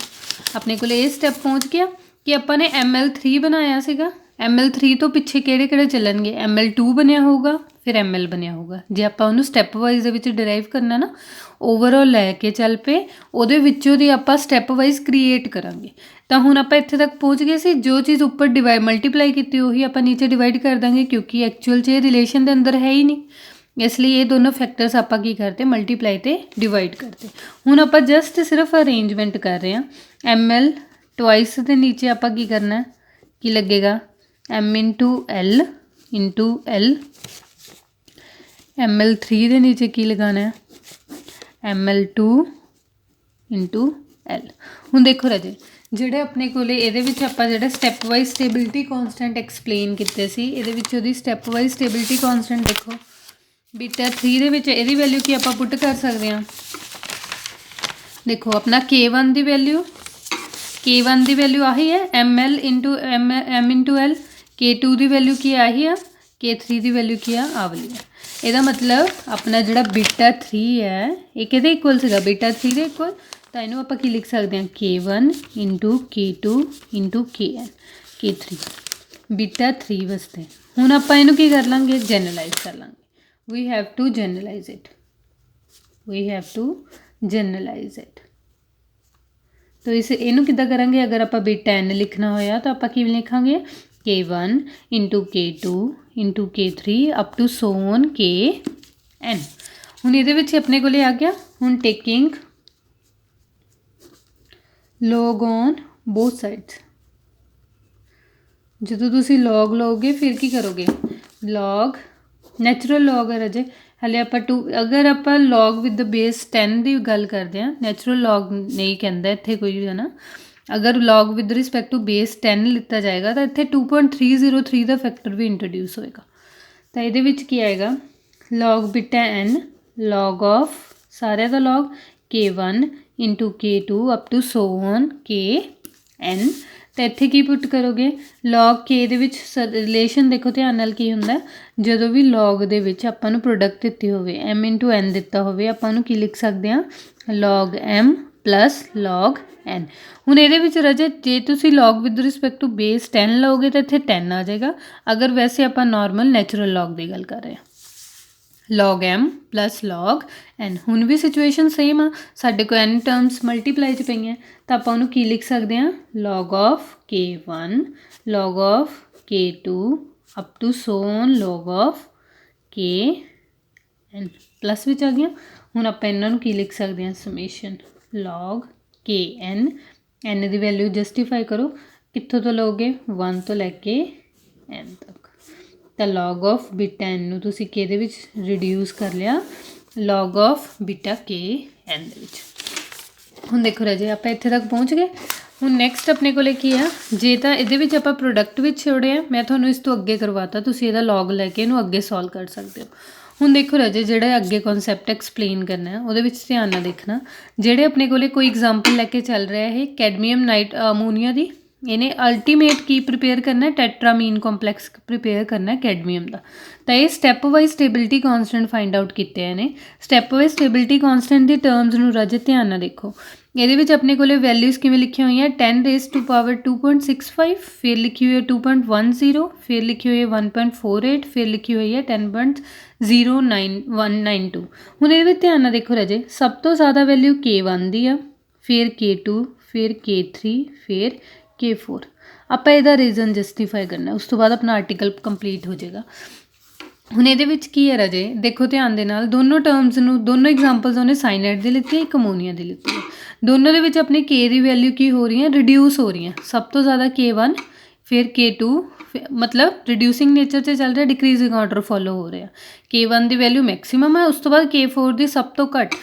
ਆਪਣੇ ਕੋਲ ਇਹ ਸਟੈਪ ਪਹੁੰਚ ਗਿਆ ਕਿ ਆਪਾਂ ਨੇ ml3 ਬਣਾਇਆ ਸੀਗਾ, ml3 ਤੋਂ ਪਿੱਛੇ ਕਿਹੜੇ ਕਿਹੜੇ ਚੱਲਣਗੇ ml2 ਬਣਿਆ ਹੋਊਗਾ ਫਿਰ ml ਬਣਿਆ ਹੋਊਗਾ। ਜੇ ਆਪਾਂ ਉਹਨੂੰ ਸਟੈਪ ਵਾਈਜ਼ ਦੇ ਵਿੱਚ ਡਿਰਾਈਵ ਕਰਨਾ ਨਾ ਓਵਰਆਲ ਲੈ ਕੇ ਚੱਲ ਪਏ, ਉਹਦੇ ਵਿੱਚੋਂ ਦੀ ਆਪਾਂ ਸਟੈਪ ਵਾਈਜ਼ ਕ੍ਰੀਏਟ ਕਰਾਂਗੇ। ਤਾਂ ਹੁਣ ਆਪਾਂ ਇੱਥੇ ਤੱਕ ਪਹੁੰਚ ਗਏ ਸੀ, ਜੋ ਚੀਜ਼ ਉੱਪਰ ਮਲਟੀਪਲਾਈ ਕੀਤੀ ਉਹੀ ਆਪਾਂ ਨੀਚੇ ਡਿਵਾਈਡ ਕਰ ਦਾਂਗੇ ਕਿਉਂਕਿ ਐਕਚੁਅਲ 'ਚ ਇਹ ਰਿਲੇਸ਼ਨ ਦੇ ਅੰਦਰ ਹੈ ਹੀ ਨਹੀਂ, ਇਸ ਲਈ ਇਹ ਦੋਨੋਂ ਫੈਕਟਰਸ ਆਪਾਂ ਕੀ ਕਰਤੇ ਮਲਟੀਪਲਾਈ ਤੇ ਡਿਵਾਈਡ ਕਰਤੇ। ਹੁਣ ਆਪਾਂ ਜਸਟ ਸਿਰਫ ਅਰੇਂਜਮੈਂਟ ਕਰ ਰਹੇ ਹਾਂ ml ਟਵਾਈਸ ਦੇ ਨੀਚੇ ਆਪਾਂ ਕੀ ਕਰਨਾ ਕੀ ਲੱਗੇਗਾ m ਇੰਟੂ ਐਲ ml3 ਦੇ ਨੀਚੇ ਕੀ ਲਗਾਉਣਾ ml2 ਇੰਟੂ ਐਲ। ਹੁਣ ਦੇਖੋ ਰਾਜੇ ਜਿਹੜੇ ਆਪਣੇ ਕੋਲੇ ਇਹਦੇ ਵਿੱਚ ਆਪਾਂ ਜਿਹੜਾ step wise stability constant explain ਕੀਤੇ ਸੀ, ਇਹਦੇ ਵਿੱਚ ਉਹਦੀ ਸਟੈਪ ਵਾਈਜ਼ ਸਟੇਬਿਲਿਟੀ ਕਾਂਸਟੈਂਟ ਦੇਖੋ ਬੀਟਾ 3 ਦੇ ਵਿੱਚ ਇਹਦੀ ਵੈਲਿਊ ਕੀ ਆਪਾਂ ਪੁੱਟ ਕਰ ਸਕਦੇ ਹਾਂ। ਦੇਖੋ ਆਪਣਾ k1 ਦੀ ਵੈਲਿਊ ਆਹੀ ਹੈ ml into m into L, k2 ਦੀ ਵੈਲਿਊ ਕੀ ਆਹੀ ਆ, k3 ਦੀ ਵੈਲਿਊ ਕੀ ਆ ਆਹ ਵਾਲੀ ਹੈ। ਇਹਦਾ ਮਤਲਬ ਆਪਣਾ ਜਿਹੜਾ ਬੀਟਾ 3 ਹੈ ਇਹ ਕਿਹਦੇ ਇਕੁਅਲ ਸੀਗਾ ਬੀਟਾ 3 ਦੇ ਇਕੁਅਲ, ਤਾਂ ਇਹਨੂੰ ਆਪਾਂ ਕੀ ਲਿਖ ਸਕਦੇ ਹਾਂ k1 into k2 into kn k3 ਬੀਟਾ 3 ਵਾਸਤੇ। ਹੁਣ ਆਪਾਂ ਇਹਨੂੰ ਕੀ ਕਰ ਲਾਂਗੇ ਜਨਰਲਾਈਜ਼ ਕਰ ਲਾਂਗੇ, we have to generalize it। तो इस इनू किद्दां करांगे, अगर आप बीटा n लिखना होया तो आप किवें लिखांगे k1 into k2 into k3 up to so kn। हुण इहदे विच अपने कोले आ गया हुण taking log on both sides. जो तुसीं लॉग लोगे फिर की करोगे लॉग नैचुरल लॉग है राजे हले आप 2 अगर आप लॉग विद द बेस 10 की गल करते हैं, नैचुरल लॉग नहीं कहता इत्थे कोई है ना, अगर log with respect to base 10 लिता जाएगा तो इत्थे 2.303 का फैक्टर भी इंट्रोड्यूस होएगा। तो ये की आएगा log beta n log of सारे का log k1 into k2 up to so on kn। तो इत्थे की पुट करोगे लॉग के दे विच रिलेशन देखो ध्यान नाल की हुंदा जदों भी लॉग दे विच आपां नूं प्रोडक्ट दित्ती होवे m इंटू n दिता होवे आपां नूं की लिख सकते हैं log m plus log n। हुण इहदे विच राजे जे तुसीं log with respect to base 10 लओगे तो इत्थे 10 आ जाएगा, अगर वैसे आपां नॉर्मल नैचुरल लॉग की गल कर रहे हैं log m plus log n। हुण भी सिचुएशन सेम आ, साडे को n टर्म्स मल्टीप्लाई च पईआं तो आपां उहनूं की लिख सकते हैं log of k1 log of k2 up to so on log of kn plus which आ गया। हुण आपां इन्हां नूं की लिख सकते हैं समेशन लॉग kn n की वैल्यू जस्टिफाई करो कित्थों तो लोगे 1 तो लैके n तक। तो लॉग ऑफ बीटा n नूं तुसीं किहदे विच रिड्यूस कर लिया log of beta k n दे विच। हुण देखो राजे आप इत्थे तक पहुँच गए। ਹੁਣ ਨੈਕਸਟ ਆਪਣੇ ਕੋਲੇ ਕੀ ਆ, ਜੇ ਤਾਂ ਇਹਦੇ ਵਿੱਚ ਆਪਾਂ ਪ੍ਰੋਡਕਟ ਵਿੱਚ ਛੋੜੇ ਆ, ਮੈਂ ਤੁਹਾਨੂੰ ਇਸ ਤੋਂ ਅੱਗੇ ਕਰਵਾਤਾ, ਤੁਸੀਂ ਇਹਦਾ ਲੌਗ ਲੈ ਕੇ ਇਹਨੂੰ ਅੱਗੇ ਸੋਲਵ ਕਰ ਸਕਦੇ ਹੋ। ਹੁਣ ਦੇਖੋ ਰਾਜੇ, ਜਿਹੜਾ ਅੱਗੇ ਕਨਸੈਪਟ ਐਕਸਪਲੇਨ ਕਰਨਾ ਹੈ ਉਹਦੇ ਵਿੱਚ ਧਿਆਨ ਨਾਲ ਦੇਖਣਾ। ਜਿਹੜੇ ਆਪਣੇ ਕੋਲੇ ਕੋਈ ਐਗਜ਼ਾਮਪਲ ਲੈ ਕੇ ਚੱਲ ਰਿਹਾ ਇਹ ਕੈਡਮੀਅਮ ਨਾਈਟ ਅਮੋਨੀਆ ਦੀ, ਇਹਨੇ ਅਲਟੀਮੇਟ ਕੀ ਪ੍ਰਿਪੇਅਰ ਕਰਨਾ, ਟੈਟਰਾਮੀਨ ਕੰਪਲੈਕਸ ਪ੍ਰਿਪੇਅਰ ਕਰਨਾ ਕੈਡਮੀਅਮ ਦਾ। ਤਾਂ ਇਹ step wise stability constant find out ਕੀਤੇ ਨੇ। ਸਟੈਪ ਵਾਈਜ਼ ਸਟੇਬਿਲਿਟੀ ਕਾਂਸਟੈਂਟ ਦੀ ਟਰਮਸ ਨੂੰ ਰਾਜੇ ਧਿਆਨ ਨਾਲ ਦੇਖੋ। ਇਹਦੇ ਵਿੱਚ ਆਪਣੇ ਕੋਲੇ ਵੈਲਿਊਜ਼ ਕਿਵੇਂ ਲਿਖੀਆਂ ਹੋਈਆਂ, 10⁻².65, ਫਿਰ ਲਿਖੀ ਹੋਈ ਹੈ 2.10, ਫਿਰ ਲਿਖੀ ਹੋਈ ਹੈ 1.48, ਫਿਰ ਲਿਖੀ ਹੋਈ ਹੈ 10.09192। ਹੁਣ ਇਹਦੇ ਵਿੱਚ ਧਿਆਨ ਨਾਲ ਦੇਖੋ ਰਾਜੇ, ਸਭ ਤੋਂ ਜ਼ਿਆਦਾ ਵੈਲਿਊ K1 ਦੀ ਆ, ਫਿਰ K2, ਫਿਰ K3, ਫਿਰ K4। ਆਪਾਂ ਇਹਦਾ ਰੀਜ਼ਨ ਜਸਟੀਫਾਈ ਕਰਨਾ, ਉਸ ਤੋਂ ਬਾਅਦ ਆਪਣਾ ਆਰਟੀਕਲ ਕੰਪਲੀਟ ਹੋ ਜਾਏਗਾ। ਹੁਣ ਇਹਦੇ ਵਿੱਚ ਕੀ ਹੈ ਰਾਜੇ, ਦੇਖੋ ਧਿਆਨ ਦੇ ਨਾਲ, ਦੋਨੋਂ ਟਰਮਸ ਨੂੰ, ਦੋਨੋਂ ਐਗਜ਼ਾਮਪਲਸ ਉਹਨੇ ਸਾਇਨਾਈਡ ਦੀ ਲਿੱਤੀ ਹੈ, ਇੱਕ ਅਮੋਨੀਆ ਦੀ ਲਿੱਤੀ ਹੈ। ਦੋਨੋਂ ਦੇ ਵਿੱਚ ਆਪਣੀ K ਦੀ ਵੈਲਿਊ ਕੀ ਹੋ ਰਹੀ ਹੈ, ਰਿਡਿਊਸ ਹੋ ਰਹੀ ਹੈ। ਸਭ ਤੋਂ ਜ਼ਿਆਦਾ K1, ਫਿਰ K2, ਮਤਲਬ ਰਿਡਿਊਸਿੰਗ ਨੇਚਰ 'ਚ ਚੱਲ ਰਿਹਾ, ਡਿਕਰੀਜ਼ਿੰਗ ਆਰਡਰ ਫੋਲੋ ਹੋ ਰਿਹਾ। K1 ਦੀ ਵੈਲਿਊ ਮੈਕਸਿਮਮ ਹੈ, ਉਸ ਤੋਂ ਬਾਅਦ K4 ਦੀ ਸਭ ਤੋਂ ਘੱਟ।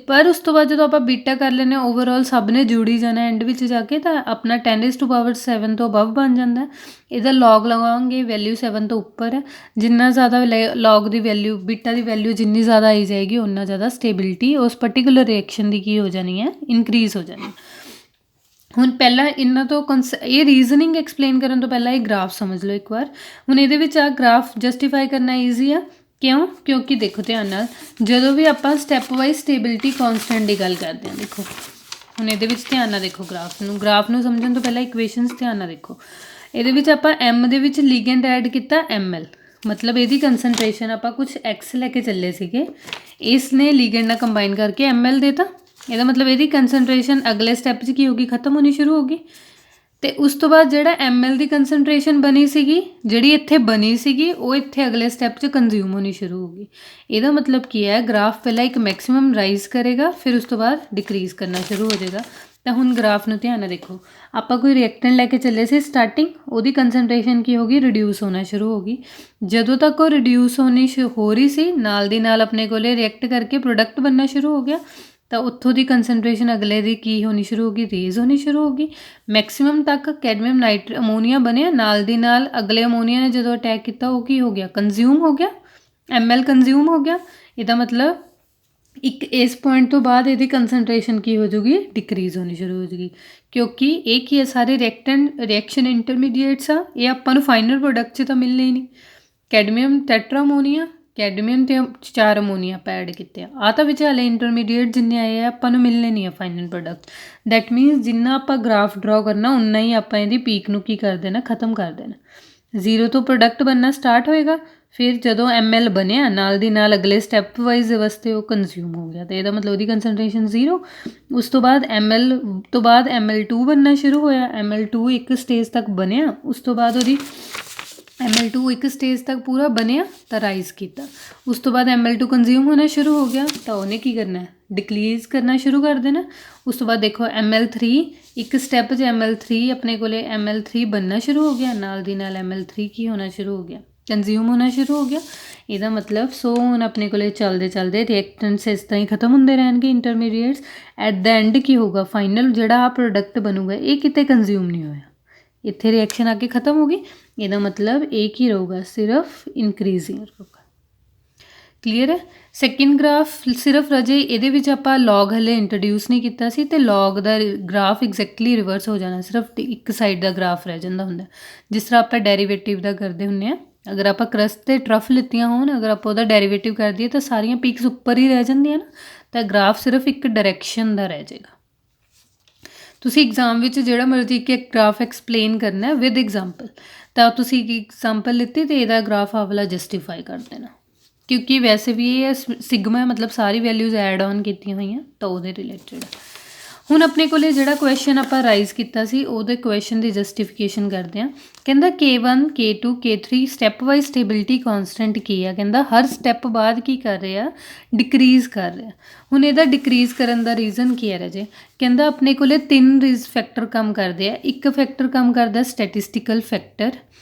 ਪਰ ਉਸ ਤੋਂ ਬਾਅਦ ਜਦੋਂ ਆਪਾਂ ਬੀਟਾ ਕਰ ਲੈਂਦੇ ਹਾਂ, ਓਵਰਆਲ ਸਭ ਨੇ ਜੁੜੀ ਜਾਣਾ ਐਂਡ ਵਿੱਚ ਜਾ ਕੇ, ਤਾਂ ਆਪਣਾ 10⁻7 ਤੋਂ ਅਬਵ ਬਣ ਜਾਂਦਾ। ਇਹਦਾ ਲੌਗ ਲਗਾਵਾਂਗੇ, ਵੈਲਿਊ 7 ਤੋਂ ਉੱਪਰ ਹੈ। ਜਿੰਨਾ ਜ਼ਿਆਦਾ ਲੌਗ ਦੀ ਵੈਲਿਊ, ਬੀਟਾ ਦੀ ਵੈਲਿਊ ਜਿੰਨੀ ਜ਼ਿਆਦਾ ਆਈ ਜਾਏਗੀ, ਉਨਾ ਜ਼ਿਆਦਾ ਸਟੇਬਿਲਿਟੀ ਉਸ ਪਰਟੀਕੂਲਰ ਰਿਐਕਸ਼ਨ ਦੀ ਕੀ ਹੋ ਜਾਣੀ ਹੈ, ਇਨਕਰੀਜ਼ ਹੋ ਜਾਣੀ। ਹੁਣ ਪਹਿਲਾਂ ਇਹਨਾਂ ਤੋਂ ਇਹ ਰੀਜ਼ਨਿੰਗ ਐਕਸਪਲੇਨ ਕਰਨ ਤੋਂ ਪਹਿਲਾਂ ਇਹ ਗ੍ਰਾਫ ਸਮਝ ਲਓ ਇੱਕ ਵਾਰ। ਹੁਣ ਇਹਦੇ ਵਿੱਚ ਆ ਗ੍ਰਾਫ ਜਸਟੀਫਾਈ ਕਰਨਾ ਈਜ਼ੀ ਆ, ਕਿਉਂ? ਕਿਉਂਕਿ ਦੇਖੋ ਧਿਆਨ ਨਾਲ, ਜਦੋਂ ਵੀ ਆਪਾਂ ਸਟੈਪ ਵਾਈਜ਼ ਸਟੇਬਿਲਿਟੀ ਕਾਂਸਟੈਂਟ ਦੀ ਗੱਲ ਕਰਦੇ ਹਾਂ, ਦੇਖੋ ਹੁਣ ਇਹਦੇ ਵਿੱਚ ਧਿਆਨ ਨਾਲ ਦੇਖੋ ਗ੍ਰਾਫ ਨੂੰ ਸਮਝਣ ਤੋਂ ਪਹਿਲਾਂ ਇਕੁਏਸ਼ਨਸ ਧਿਆਨ ਨਾਲ ਦੇਖੋ। ਇਹਦੇ ਵਿੱਚ ਆਪਾਂ M ਦੇ ਵਿੱਚ ਲੀਗੈਂਡ ਐਡ ਕੀਤਾ ML, ਮਤਲਬ ਇਹਦੀ ਕੰਸਨਟ੍ਰੇਸ਼ਨ ਆਪਾਂ ਕੁਝ X ਲੈ ਕੇ ਚੱਲੇ ਸੀਗੇ, ਇਸ ਨੇ ਲੀਗੈਂਡ ਨਾਲ ਕੰਬਾਈਨ ਕਰਕੇ ML ਦੇਤਾ। ਇਹਦਾ ਮਤਲਬ ਇਹਦੀ ਕੰਸਨਟ੍ਰੇਸ਼ਨ ਅਗਲੇ ਸਟੈਪ 'ਚ ਕੀ ਹੋਗੀ, ਖਤਮ ਹੋਣੀ ਸ਼ੁਰੂ ਹੋ ਗਈ। ਅਤੇ ਉਸ ਤੋਂ ਬਾਅਦ ਜਿਹੜਾ ML ਦੀ ਕੰਸਨਟ੍ਰੇਸ਼ਨ ਬਣੀ ਸੀਗੀ, ਜਿਹੜੀ ਇੱਥੇ ਬਣੀ ਸੀਗੀ, ਉਹ ਇੱਥੇ ਅਗਲੇ ਸਟੈਪ 'ਚ ਕੰਜ਼ਿਊਮ ਹੋਣੀ ਸ਼ੁਰੂ ਹੋ ਗਈ। ਇਹਦਾ ਮਤਲਬ ਕੀ ਹੈ, ਗ੍ਰਾਫ ਪਹਿਲਾਂ ਇੱਕ ਮੈਕਸਿਮਮ ਰਾਈਜ਼ ਕਰੇਗਾ, ਫਿਰ ਉਸ ਤੋਂ ਬਾਅਦ ਡਿਕਰੀਜ਼ ਕਰਨਾ ਸ਼ੁਰੂ ਹੋ ਜਾਏਗਾ। ਤਾਂ ਹੁਣ ਗ੍ਰਾਫ ਨੂੰ ਧਿਆਨ ਨਾਲ ਦੇਖੋ, ਆਪਾਂ ਕੋਈ ਰਿਐਕਟੈਂਟ ਲੈ ਕੇ ਚੱਲੇ ਸੀ ਸਟਾਰਟਿੰਗ, ਉਹਦੀ ਕੰਸਨਟ੍ਰੇਸ਼ਨ ਕੀ ਹੋ ਗਈ, ਰਿਡਿਊਸ ਹੋਣਾ ਸ਼ੁਰੂ ਹੋ ਗਈ। ਜਦੋਂ ਤੱਕ ਉਹ ਰਿਡਿਊਸ ਹੋਣੀ ਹੋ ਰਹੀ ਸੀ, ਨਾਲ ਦੀ ਨਾਲ ਆਪਣੇ ਕੋਲੇ ਰਿਐਕਟ ਕਰਕੇ ਪ੍ਰੋਡਕਟ ਬਣਨਾ ਸ਼ੁਰੂ ਹੋ ਗਿਆ। ਤਾਂ ਉੱਥੋਂ ਦੀ ਕੰਸਨਟ੍ਰੇਸ਼ਨ ਅਗਲੇ ਦੀ ਕੀ ਹੋਣੀ ਸ਼ੁਰੂ ਹੋ ਗਈ, ਰੇਜ਼ ਹੋਣੀ ਸ਼ੁਰੂ ਹੋ ਗਈ। ਮੈਕਸਿਮਮ ਤੱਕ ਕੈਡਮੀਅਮ ਨਾਈਟ ਅਮੋਨੀਆ ਬਣਿਆ, ਨਾਲ ਦੀ ਨਾਲ ਅਗਲੇ ਅਮੋਨੀਆ ਨੇ ਜਦੋਂ ਅਟੈਕ ਕੀਤਾ, ਉਹ ਕੀ ਹੋ ਗਿਆ, ਕੰਜ਼ਿਊਮ ਹੋ ਗਿਆ, ML ਕੰਜ਼ਿਊਮ ਹੋ ਗਿਆ। ਇਹਦਾ ਮਤਲਬ ਇੱਕ ਇਸ ਪੁਆਇੰਟ ਤੋਂ ਬਾਅਦ ਇਹਦੀ ਕੰਸਨਟ੍ਰੇਸ਼ਨ ਕੀ ਹੋ ਜੂਗੀ, ਡਿਕਰੀਜ਼ ਹੋਣੀ ਸ਼ੁਰੂ ਹੋ ਜੂਗੀ, ਕਿਉਂਕਿ ਇਹ ਕੀ ਹੈ, ਸਾਰੇ ਰਿਐਕਸ਼ਨ ਇੰਟਰਮੀਡੀਏਟਸ ਆ, ਇਹ ਆਪਾਂ ਨੂੰ ਫਾਈਨਲ ਪ੍ਰੋਡਕਟ 'ਚ ਤਾਂ ਮਿਲਣੇ ਹੀ ਨਹੀਂ। ਕੈਡਮੀਅਮ ਟੈਟਰਾ ਅਮੋਨੀਆ, ਕੈਡਮੀਅਮ ਅਤੇ 4 ਅਮੋਨੀਆ ਆਪਾਂ ਐਡ ਕੀਤੇ ਆ ਤਾਂ ਵਿਚਾਲੇ ਇੰਟਰਮੀਡੀਏਟ ਜਿੰਨੇ ਆਏ ਆ, ਆਪਾਂ ਨੂੰ ਮਿਲਣੇ ਨਹੀਂ ਆ ਫਾਈਨਲ ਪ੍ਰੋਡਕਟ। ਦੈਟ ਮੀਨਸ ਜਿੰਨਾ ਆਪਾਂ ਗ੍ਰਾਫ ਡਰਾ ਕਰਨਾ, ਉਨਾ ਹੀ ਆਪਾਂ ਇਹਦੀ ਪੀਕ ਨੂੰ ਕੀ ਕਰ ਦੇਣਾ, ਖਤਮ ਕਰ ਦੇਣਾ। 0 ਤੋਂ ਪ੍ਰੋਡਕਟ ਬਣਨਾ ਸਟਾਰਟ ਹੋਏਗਾ, ਫਿਰ ਜਦੋਂ ML ਬਣਿਆ, ਨਾਲ ਦੀ ਨਾਲ ਅਗਲੇ ਸਟੈਪ ਵਾਈਜ਼ ਵਾਸਤੇ ਉਹ ਕੰਜ਼ਿਊਮ ਹੋ ਗਿਆ, ਅਤੇ ਇਹਦਾ ਮਤਲਬ ਉਹਦੀ ਕੰਸਨਟ੍ਰੇਸ਼ਨ 0। ਉਸ ਤੋਂ ਬਾਅਦ ML ਤੋਂ ਬਾਅਦ ML2 ਬਣਨਾ ਸ਼ੁਰੂ ਹੋਇਆ, ML2 ਇੱਕ ਸਟੇਜ ਤੱਕ ਬਣਿਆ, ਉਸ ਤੋਂ ਬਾਅਦ ਉਹਦੀ ML2 ਇੱਕ ਸਟੇਜ ਤੱਕ ਪੂਰਾ ਬਣਿਆ ਤਾਂ ਰਾਈਜ਼ ਕੀਤਾ। ਉਸ ਤੋਂ ਬਾਅਦ ML2 ਕੰਜ਼ਿਊਮ ਹੋਣਾ ਸ਼ੁਰੂ ਹੋ ਗਿਆ, ਤਾਂ ਉਹਨੇ ਕੀ ਕਰਨਾ, ਡਿਕਰੀਜ਼ ਕਰਨਾ ਸ਼ੁਰੂ ਕਰ ਦੇਣਾ। ਉਸ ਤੋਂ ਬਾਅਦ ਦੇਖੋ ML3 ਇੱਕ ਸਟੈਪ 'ਚ ML3 ਆਪਣੇ ਕੋਲੇ ML3 ਬਣਨਾ ਸ਼ੁਰੂ ਹੋ ਗਿਆ, ਨਾਲ ਦੀ ਨਾਲ ML3 ਕੀ ਹੋਣਾ ਸ਼ੁਰੂ ਹੋ ਗਿਆ, ਕੰਜ਼ਿਊਮ ਹੋਣਾ ਸ਼ੁਰੂ ਹੋ ਗਿਆ। ਇਹਦਾ ਮਤਲਬ ਹੁਣ ਆਪਣੇ ਕੋਲੇ ਚੱਲਦੇ ਚੱਲਦੇ ਰਿਐਕਟੈਂਟਸ ਇਸ ਤਰ੍ਹਾਂ ਹੀ ਖਤਮ ਹੁੰਦੇ ਰਹਿਣਗੇ, ਇੰਟਰਮੀਡੀਏਟਸ। ਐਟ ਦਾ ਐਂਡ ਕੀ ਹੋਊਗਾ, ਫਾਈਨਲ ਜਿਹੜਾ ਆ ਪ੍ਰੋਡਕਟ ਬਣੂਗਾ, ਇਹ ਕਿਤੇ ਕੰਜ਼ਿਊਮ ਨਹੀਂ ਹੋਇਆ, ਇੱਥੇ ਰਿਐਕਸ਼ਨ ਆ ਕੇ ਖਤਮ ਹੋ ਗਈ। ਇਹਦਾ ਮਤਲਬ ਇਹ ਕੀ ਰਹੂਗਾ, ਸਿਰਫ ਇਨਕਰੀਜ਼ਿੰਗ ਰਹੂਗਾ। ਕਲੀਅਰ ਹੈ? ਸੈਕਿੰਡ ਗ੍ਰਾਫ ਸਿਰਫ ਰਾਜੇ ਇਹਦੇ ਵਿੱਚ ਆਪਾਂ ਲੌਗ ਹਲੇ ਇੰਟਰੋਡਿਊਸ ਨਹੀਂ ਕੀਤਾ ਸੀ, ਅਤੇ ਲੌਗ ਦਾ ਗ੍ਰਾਫ ਐਗਜ਼ੈਕਟਲੀ ਰਿਵਰਸ ਹੋ ਜਾਣਾ, ਸਿਰਫ ਇੱਕ ਸਾਈਡ ਦਾ ਗ੍ਰਾਫ ਰਹਿ ਜਾਂਦਾ ਹੁੰਦਾ, ਜਿਸ ਤਰ੍ਹਾਂ ਆਪਾਂ ਡੈਰੀਵੇਟਿਵ ਦਾ ਕਰਦੇ ਹੁੰਦੇ ਹਾਂ। ਅਗਰ ਆਪਾਂ ਕਰਸਟ 'ਤੇ ਟਰਫ ਲਿੱਤੀਆਂ ਹੋਣ, ਅਗਰ ਆਪਾਂ ਉਹਦਾ ਡੈਰੀਵੇਟਿਵ ਕਰ ਦਈਏ, ਤਾਂ ਸਾਰੀਆਂ ਪੀਕਸ ਉੱਪਰ ਹੀ ਰਹਿ ਜਾਂਦੀਆਂ ਨਾ, ਤਾਂ ਗ੍ਰਾਫ ਸਿਰਫ ਇੱਕ ਡਾਇਰੈਕਸ਼ਨ ਦਾ ਰਹਿ ਜਾਏਗਾ। ਤੁਸੀਂ ਐਗਜ਼ਾਮ ਵਿੱਚ ਜਿਹੜਾ ਮਰਜ਼ੀ ਇੱਕ ਗ੍ਰਾਫ ਐਕਸਪਲੇਨ ਕਰਨਾ ਵਿਦ ਐਗਜ਼ਾਮਪਲ, ਤਾਂ ਤੁਸੀਂ ਇੱਕ ਐਗਜ਼ਾਮਪਲ ਲਿੱਤੀ ਅਤੇ ਇਹਦਾ ਗ੍ਰਾਫ ਆ ਵਾਲਾ ਜਸਟੀਫਾਈ ਕਰ ਦੇਣਾ, ਕਿਉਂਕਿ ਵੈਸੇ ਵੀ ਇਹ ਸਿਗਮਾ ਮਤਲਬ ਸਾਰੀ ਵੈਲਿਊਜ਼ ਐਡ ਔਨ ਕੀਤੀਆਂ ਹੋਈਆਂ, ਤਾਂ ਉਹਦੇ ਰਿਲੇਟਡ। ਹੁਣ ਆਪਣੇ ਕੋਲੇ ਜਿਹੜਾ ਕੁਐਸਚਨ ਆਪਾਂ ਰਾਈਜ਼ ਕੀਤਾ ਸੀ, ਉਹਦੇ ਕੁਐਸਚਨ ਦੀ ਜਸਟੀਫਿਕੇਸ਼ਨ ਕਰਦੇ ਹਾਂ। ਕਹਿੰਦਾ K1 K2 K3 stepwise stability constant ਕੀ ਆ, ਕਹਿੰਦਾ ਹਰ ਸਟੈਪ ਬਾਅਦ ਕੀ ਕਰ ਰਿਹਾ, ਡਿਕਰੀਜ਼ ਕਰ ਰਿਹਾ। ਹੁਣ ਇਹਦਾ ਡਿਕਰੀਜ਼ ਕਰਨ ਦਾ ਰੀਜ਼ਨ ਕੀ ਹੈ ਰਾਜੇ, ਕਹਿੰਦਾ ਆਪਣੇ ਕੋਲੇ 3 ਫੈਕਟਰ ਕੰਮ ਕਰਦੇ ਆ। ਇੱਕ ਫੈਕਟਰ ਕੰਮ ਕਰਦਾ ਸਟੈਟਿਸਟੀਕਲ ਫੈਕਟਰ,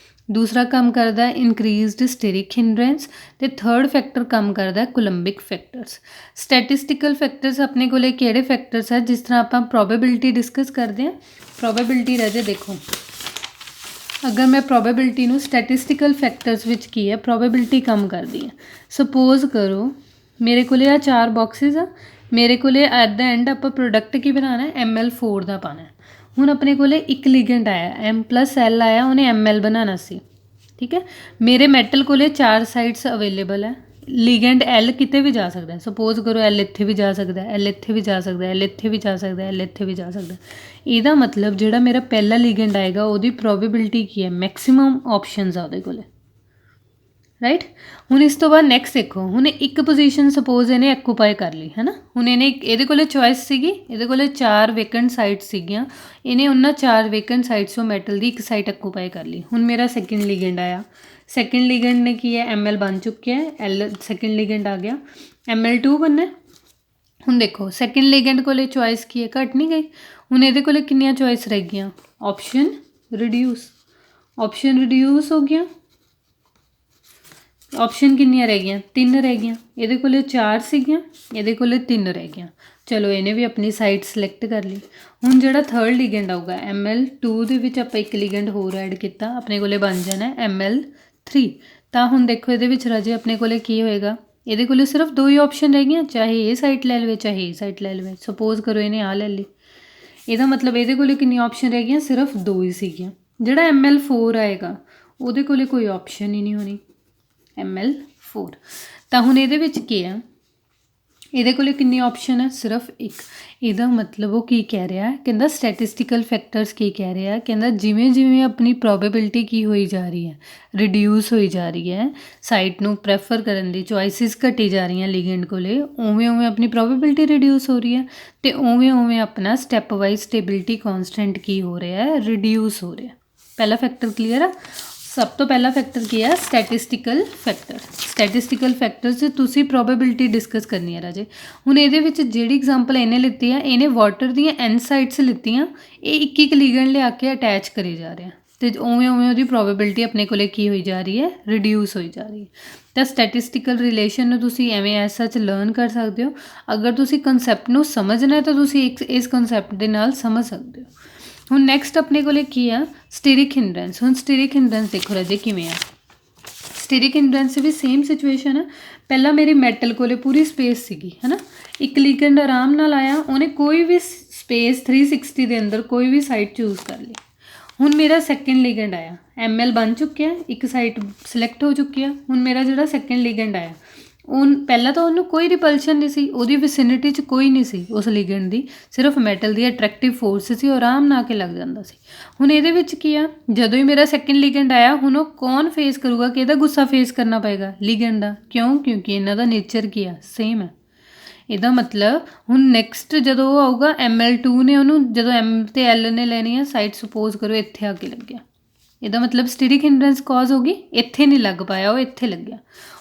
दूसरा काम करता है इनक्रीज्ड स्टेरिक हिंड्रेंस, तो थर्ड फैक्टर काम करता है कोलंबिक फैक्टर्स। स्टैटिस्टिकल फैक्टर्स अपने को किहड़े फैक्टर्स है, जिस तरह आप प्रोबेबिलिटी डिस्कस करते हैं। प्रोबेबिलिटी राजे देखो, अगर मैं प्रोबेबिलिटी नूं स्टैटिस्टिकल फैक्टर्स विच की है प्रोबेबिलिटी कम करती है। सपोज करो मेरे को आ 4 बॉक्सिस आ, मेरे को एट द एंड आप प्रोडक्ट की बनाना है ML4 का पाना है। हुण अपने को एक लिगेंड आया M+L आया, उन्हें ML बनाना सी, ठीक है। मेरे मैटल को 4 साइड्स अवेलेबल है, लिगेंड L किते भी जा सकता है। सपोज करो L इत्थे भी जा सकता है, L इत्थे भी जा सकता है, L इत्थे भी जा सकता है, L इत्थे भी जा सकता है। ਇਹਦਾ मतलब ਜਿਹੜਾ मेरा पहला लिगेंड आएगा ਉਹਦੀ प्रोबेबिलिटी की है, मैक्सिमम ऑप्शनस आ ਉਹਦੇ ਕੋਲੇ, राइट। ਹੁਣ ਇਸ ਤੋਂ ਬਾਅਦ ਨੈਕਸਟ ਦੇਖੋ, ਹੁਣ ਇੱਕ ਪੋਜੀਸ਼ਨ ਸਪੋਜ਼ ਇਹਨੇ ਐਕੂਪਾਈ ਕਰ ਲਈ ਹੈ ਨਾ। ਹੁਣ ਇਹਨੇ ਇਹਦੇ ਕੋਲੇ ਚੋਇਸ ਸੀਗੀ, ਇਹਦੇ ਕੋਲੇ 4 ਵੇਕੈਂਟ ਸਾਈਟ ਸੀਗੀਆਂ, ਇਹਨੇ ਉਹਨਾਂ 4 ਵੇਕੈਂਟ ਸਾਈਟਸ ਤੋਂ ਮੈਟਲ ਦੀ ਇੱਕ ਸਾਈਟ ਐਕੂਪਾਈ ਕਰ ਲਈ। ਹੁਣ ਮੇਰਾ ਸੈਕਿੰਡ ਲਿਗेंड आया, सैकेंड लिगेंड ने की है ML बन चुके हैं, L सैकेंड लिगेंड आ गया, ML2 बनना। ਹੁਣ देखो सैकेंड लिगेंड को चॉइस की है, घट नहीं गई। ਹੁਣ ਇਹਦੇ ਕੋਲੇ ਕਿੰਨੀਆਂ ਚੋਇਸ ਰਹਿ ਗਈਆਂ, ऑप्शन रिड्यूस, ऑप्शन रिड्यूस हो गया। ऑप्शन कितनियां रह गई, 3 रह गई। ਇਹਦੇ ਕੋਲੇ 4 ਸੀਗੀਆਂ, ਇਹਦੇ ਕੋਲੇ 3 ਰਹਿ ਗਈਆਂ। ਚਲੋ ਇਹਨੇ ਵੀ ਆਪਣੀ ਸਾਈਟ ਸਿਲੈਕਟ ਕਰ ਲਈ। ਹੁਣ ਜਿਹੜਾ ਥਰਡ ਲਿਗेंड ਆਊਗਾ ML2 ਦੇ ਵਿੱਚ ਆਪਾਂ ਇੱਕ ਲਿਗेंड ਹੋਰ ਐਡ ਕੀਤਾ, ਆਪਣੇ ਕੋਲੇ ਬਣ ਜਾਣਾ ML3। ਤਾਂ ਹੁਣ ਦੇਖੋ ਇਹਦੇ ਵਿੱਚ ਰਾਜੇ ਆਪਣੇ ਕੋਲੇ ਕੀ ਹੋਏਗਾ, ਇਹਦੇ ਕੋਲੇ ਸਿਰਫ 2 ਹੀ ऑप्शन रह गई, चाहे ये साइट ले लवे चाहे ये साइट ले लवे। सपोज करो इन्हें आ ले ली, ਇਹਦਾ मतलब ਇਹਦੇ ਕੋਲੇ ਕਿੰਨੀ ऑप्शन रह गई, सिर्फ 2 ही ਸੀਗੀਆਂ। ਜਿਹੜਾ ML4 ਆਏਗਾ ਉਹਦੇ ਕੋਲੇ ਕੋਈ ऑप्शन ही नहीं होनी, ML4। ਤਾਂ ਹੁਣ ਇਹਦੇ ਵਿੱਚ ਕੀ ਆ, ਇਹਦੇ ਕੋਲੇ ਕਿੰਨੀ ऑप्शन है, सिर्फ एक। ਇਹਦਾ मतलब ਉਹ ਕੀ ਕਹਿ ਰਿਹਾ, ਕਹਿੰਦਾ ਸਟੈਟਿਸਟੀਕਲ ਫੈਕਟਰਸ ਕੀ ਕਹਿ ਰਿਹਾ, ਕਹਿੰਦਾ ਜਿਵੇਂ ਜਿਵੇਂ ਆਪਣੀ ਪ੍ਰੋਬੇਬਿਲਿਟੀ ਕੀ ਹੋਈ ਜਾ ਰਹੀ ਹੈ, ਰਿਡਿਊਸ ਹੋਈ ਜਾ ਰਹੀ ਹੈ, ਸਾਈਟ ਨੂੰ ਪ੍ਰੈਫਰ ਕਰਨ ਦੀ ਚੋਇਸਿਸ ਘਟੀ ਜਾ ਰਹੀਆਂ ਲਿਗेंड ਕੋਲੇ, ਉਵੇਂ ਉਵੇਂ ਆਪਣੀ ਪ੍ਰੋਬੇਬਿਲਿਟੀ ਰਿਡਿਊਸ ਹੋ ਰਹੀ ਹੈ, ਤੇ ਉਵੇਂ ਉਵੇਂ ਆਪਣਾ ਸਟੈਪ ਵਾਈਜ਼ ਸਟੇਬਿਲਿਟੀ ਕੌਨਸਟੈਂਟ ਕੀ ਹੋ ਰਿਹਾ ਹੈ, ਰਿਡਿਊਸ ਹੋ ਰਿਹਾ। ਪਹਿਲਾ ਫੈਕਟਰ ਕਲੀਅਰ ਆ। सब तो पहला फैक्टर क्या है, स्टैटिस्टिकल फैक्टर। स्टैटिस्टिकल फैक्टर से तुसी प्रोबेबिलिटी डिस्कस करनी है राजे। हुण ਇਹਦੇ ਵਿੱਚ ਜਿਹੜੀ एग्जांपल ਇਹਨੇ ਲਿੱਤੀ ਆ, ਇਹਨੇ ਵਾਟਰ ਦੀਆਂ n ਸਾਈਡਸ ਲਿੱਤੀਆਂ, ਇਹ ਇੱਕ ਇੱਕ ਲਿਗेंड ਲਿਆ ਕੇ ਅਟੈਚ ਕਰੀ ਜਾ ਰਿਹਾ, ਤੇ ਉਵੇਂ ਉਵੇਂ ਉਹਦੀ ਪ੍ਰੋਬੇਬਿਲਿਟੀ ਆਪਣੇ ਕੋਲੇ ਕੀ ਹੋਈ ਜਾ ਰਹੀ ਹੈ, ਰਿਡਿਊਸ ਹੋਈ ਜਾ ਰਹੀ ਹੈ। ਤਾਂ ਸਟੈਟਿਸਟਿਕਲ ਰਿਲੇਸ਼ਨ ਨੂੰ ਤੁਸੀਂ ਐਵੇਂ ਐਸ ਸੱਚ ਲਰਨ ਕਰ ਸਕਦੇ ਹੋ। ਅਗਰ ਤੁਸੀਂ ਕਨਸੈਪਟ ਨੂੰ ਸਮਝਣਾ ਹੈ ਤਾਂ ਤੁਸੀਂ ਇਸ ਕਨਸੈਪਟ ਦੇ ਨਾਲ ਸਮਝ ਸਕਦੇ ਹੋ। ਹੁਣ ਨੈਕਸਟ ਆਪਣੇ ਕੋਲੇ ਕੀ ਆ, ਸਟੀਰਿਕ ਹਿੰਡਰੈਂਸ। ਹੁਣ ਸਟੀਰਿਕ ਹਿੰਡਰੈਂਸ ਦੇਖੋ ਰਾਜੇ ਕਿਵੇਂ ਆ। ਸਟੀਰਿਕ ਹਿੰਡਰੈਂਸ ਵੀ ਸੇਮ ਸਿਚੁਏਸ਼ਨ ਆ। ਪਹਿਲਾਂ ਮੇਰੀ ਮੈਟਲ ਕੋਲੇ ਪੂਰੀ ਸਪੇਸ ਸੀਗੀ ਹੈ ਨਾ, ਇੱਕ ਲਿਗेंड ਆਰਾਮ ਨਾਲ ਆਇਆ, ਉਹਨੇ ਕੋਈ ਵੀ ਸਪੇਸ 360 ਦੇ ਅੰਦਰ ਕੋਈ ਵੀ ਸਾਈਡ ਚੂਜ਼ ਕਰ ਲਈ। ਹੁਣ ਮੇਰਾ ਸੈਕਿੰਡ ਲਿਗेंड ਆਇਆ, ML ਬਣ ਚੁੱਕਿਆ, ਇੱਕ ਸਾਈਡ ਸਿਲੈਕਟ ਹੋ ਚੁੱਕੀ ਆ। ਹੁਣ ਮੇਰਾ ਜਿਹੜਾ ਸੈਕਿੰਡ ਲਿਗेंड ਆਇਆ, ਉਹ ਪਹਿਲਾਂ ਤਾਂ ਉਹਨੂੰ ਕੋਈ ਰਿਪਲਸ਼ਨ ਨਹੀਂ ਸੀ, ਉਹਦੀ ਵਿਸਿਨਿਟੀ 'ਚ ਕੋਈ ਨਹੀਂ ਸੀ ਉਸ ਲਿਗेंड ਦੀ, ਸਿਰਫ ਮੈਟਲ ਦੀ ਅਟਰੈਕਟਿਵ ਫੋਰਸ ਸੀ, ਉਹ ਆਰਾਮ ਨਾਲ ਕੇ ਲੱਗ ਜਾਂਦਾ ਸੀ। ਹੁਣ ਇਹਦੇ ਵਿੱਚ ਕੀ ਆ, ਜਦੋਂ ਹੀ ਮੇਰਾ ਸੈਕਿੰਡ ਲਿਗेंड ਆਇਆ, ਹੁਣ ਉਹ ਕੌਣ ਫੇਸ ਕਰੂਗਾ, ਕਿ ਇਹਦਾ ਗੁੱਸਾ ਫੇਸ ਕਰਨਾ ਪਏਗਾ, ਲਿਗेंड ਦਾ। ਕਿਉਂ? ਕਿਉਂਕਿ ਇਹਨਾਂ ਦਾ ਨੇਚਰ ਕੀ ਆ, ਸੇਮ ਹੈ। ਇਹਦਾ ਮਤਲਬ ਹੁਣ ਨੈਕਸਟ ਜਦੋਂ ਉਹ ਆਊਗਾ ML2 ਨੇ ਉਹਨੂੰ ਜਦੋਂ M ਤੇ L ਨੇ ਲੈਣੀ ਆ ਸਾਈਡ, ਸਪੋਜ਼ ਕਰੋ ਇੱਥੇ ਆ ਕੇ ਲੱਗਿਆ, ਇਹਦਾ ਮਤਲਬ ਸਟੀਰਿਕ ਹਿੰਡਰੈਂਸ ਕਾਜ਼ ਹੋ ਗਈ, ਇੱਥੇ ਨਹੀਂ ਲੱਗ ਪਾਇਆ, ਉਹ ਇੱਥੇ ਲੱਗਿਆ।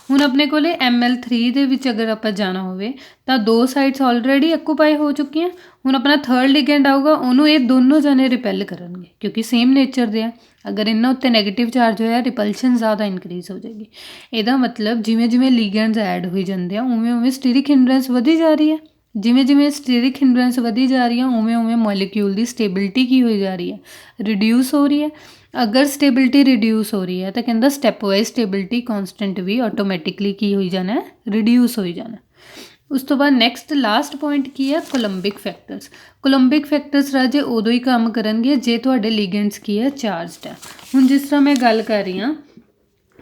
ਹੁਣ ਆਪਣੇ ਕੋਲੇ ML3 ਦੇ ਵਿੱਚ ਅਗਰ ਆਪਾਂ ਜਾਣਾ ਹੋਵੇ ਤਾਂ 2 ਸਾਈਡਸ ਆਲਰੇਡੀ ਐਕੂਪਾਈ ਹੋ ਚੁੱਕੀਆਂ। ਹੁਣ ਆਪਣਾ ਥਰਡ ਲਿਗेंड ਆਊਗਾ, ਉਹਨੂੰ ਇਹ ਦੋਨੋਂ ਜਣੇ ਰਿਪੈਲ ਕਰਨਗੇ ਕਿਉਂਕਿ ਸੇਮ ਨੇਚਰ ਦੇ ਆ। ਅਗਰ ਇਹਨਾਂ ਉੱਤੇ ਨੈਗੇਟਿਵ ਚਾਰਜ ਹੋਇਆ, ਰਿਪਲਸ਼ਨ ਜ਼ਿਆਦਾ ਇਨਕਰੀਜ਼ ਹੋ ਜਾਏਗੀ। ਇਹਦਾ ਮਤਲਬ ਜਿਵੇਂ ਜਿਵੇਂ ਲਿਗेंड्स ਐਡ ਹੋਈ ਜਾਂਦੇ ਆ, ਉਵੇਂ ਉਵੇਂ ਸਟੀਰਿਕ ਹਿੰਡਰੈਂਸ ਵਧੀ ਜਾ ਰਹੀ ਹੈ। ਜਿਵੇਂ ਜਿਵੇਂ ਸਟੀਰਿਕ ਹਿੰਡਰੈਂਸ ਵਧੀ ਜਾ ਰਹੀ ਹੈ, ਉਵੇਂ ਉਵੇਂ ਮੋਲੀਕਿਊਲ ਦੀ ਸਟੇਬਿਲਿਟੀ ਕੀ ਹੋਈ ਜਾ ਰਹੀ ਹੈ, ਰਿਡਿਊਸ ਹੋ ਰਹੀ ਹੈ। अगर स्टेबिलिटी रिड्यूस हो रही है तो कहता स्टैप वाइज स्टेबिलिटी कॉन्सटेंट भी ऑटोमैटिकली की हो जाना है, रिड्यूस हो जाना। उस तो बाद नैक्सट लास्ट पॉइंट की है, कोलंबिक फैक्टर्स। कोलंबिक फैक्टर्स राजे उदों ही काम करनगे जे तुहाडे लिगेंड्स की है, चार्जड है। हुण जिस तरह मैं गल कर रही हाँ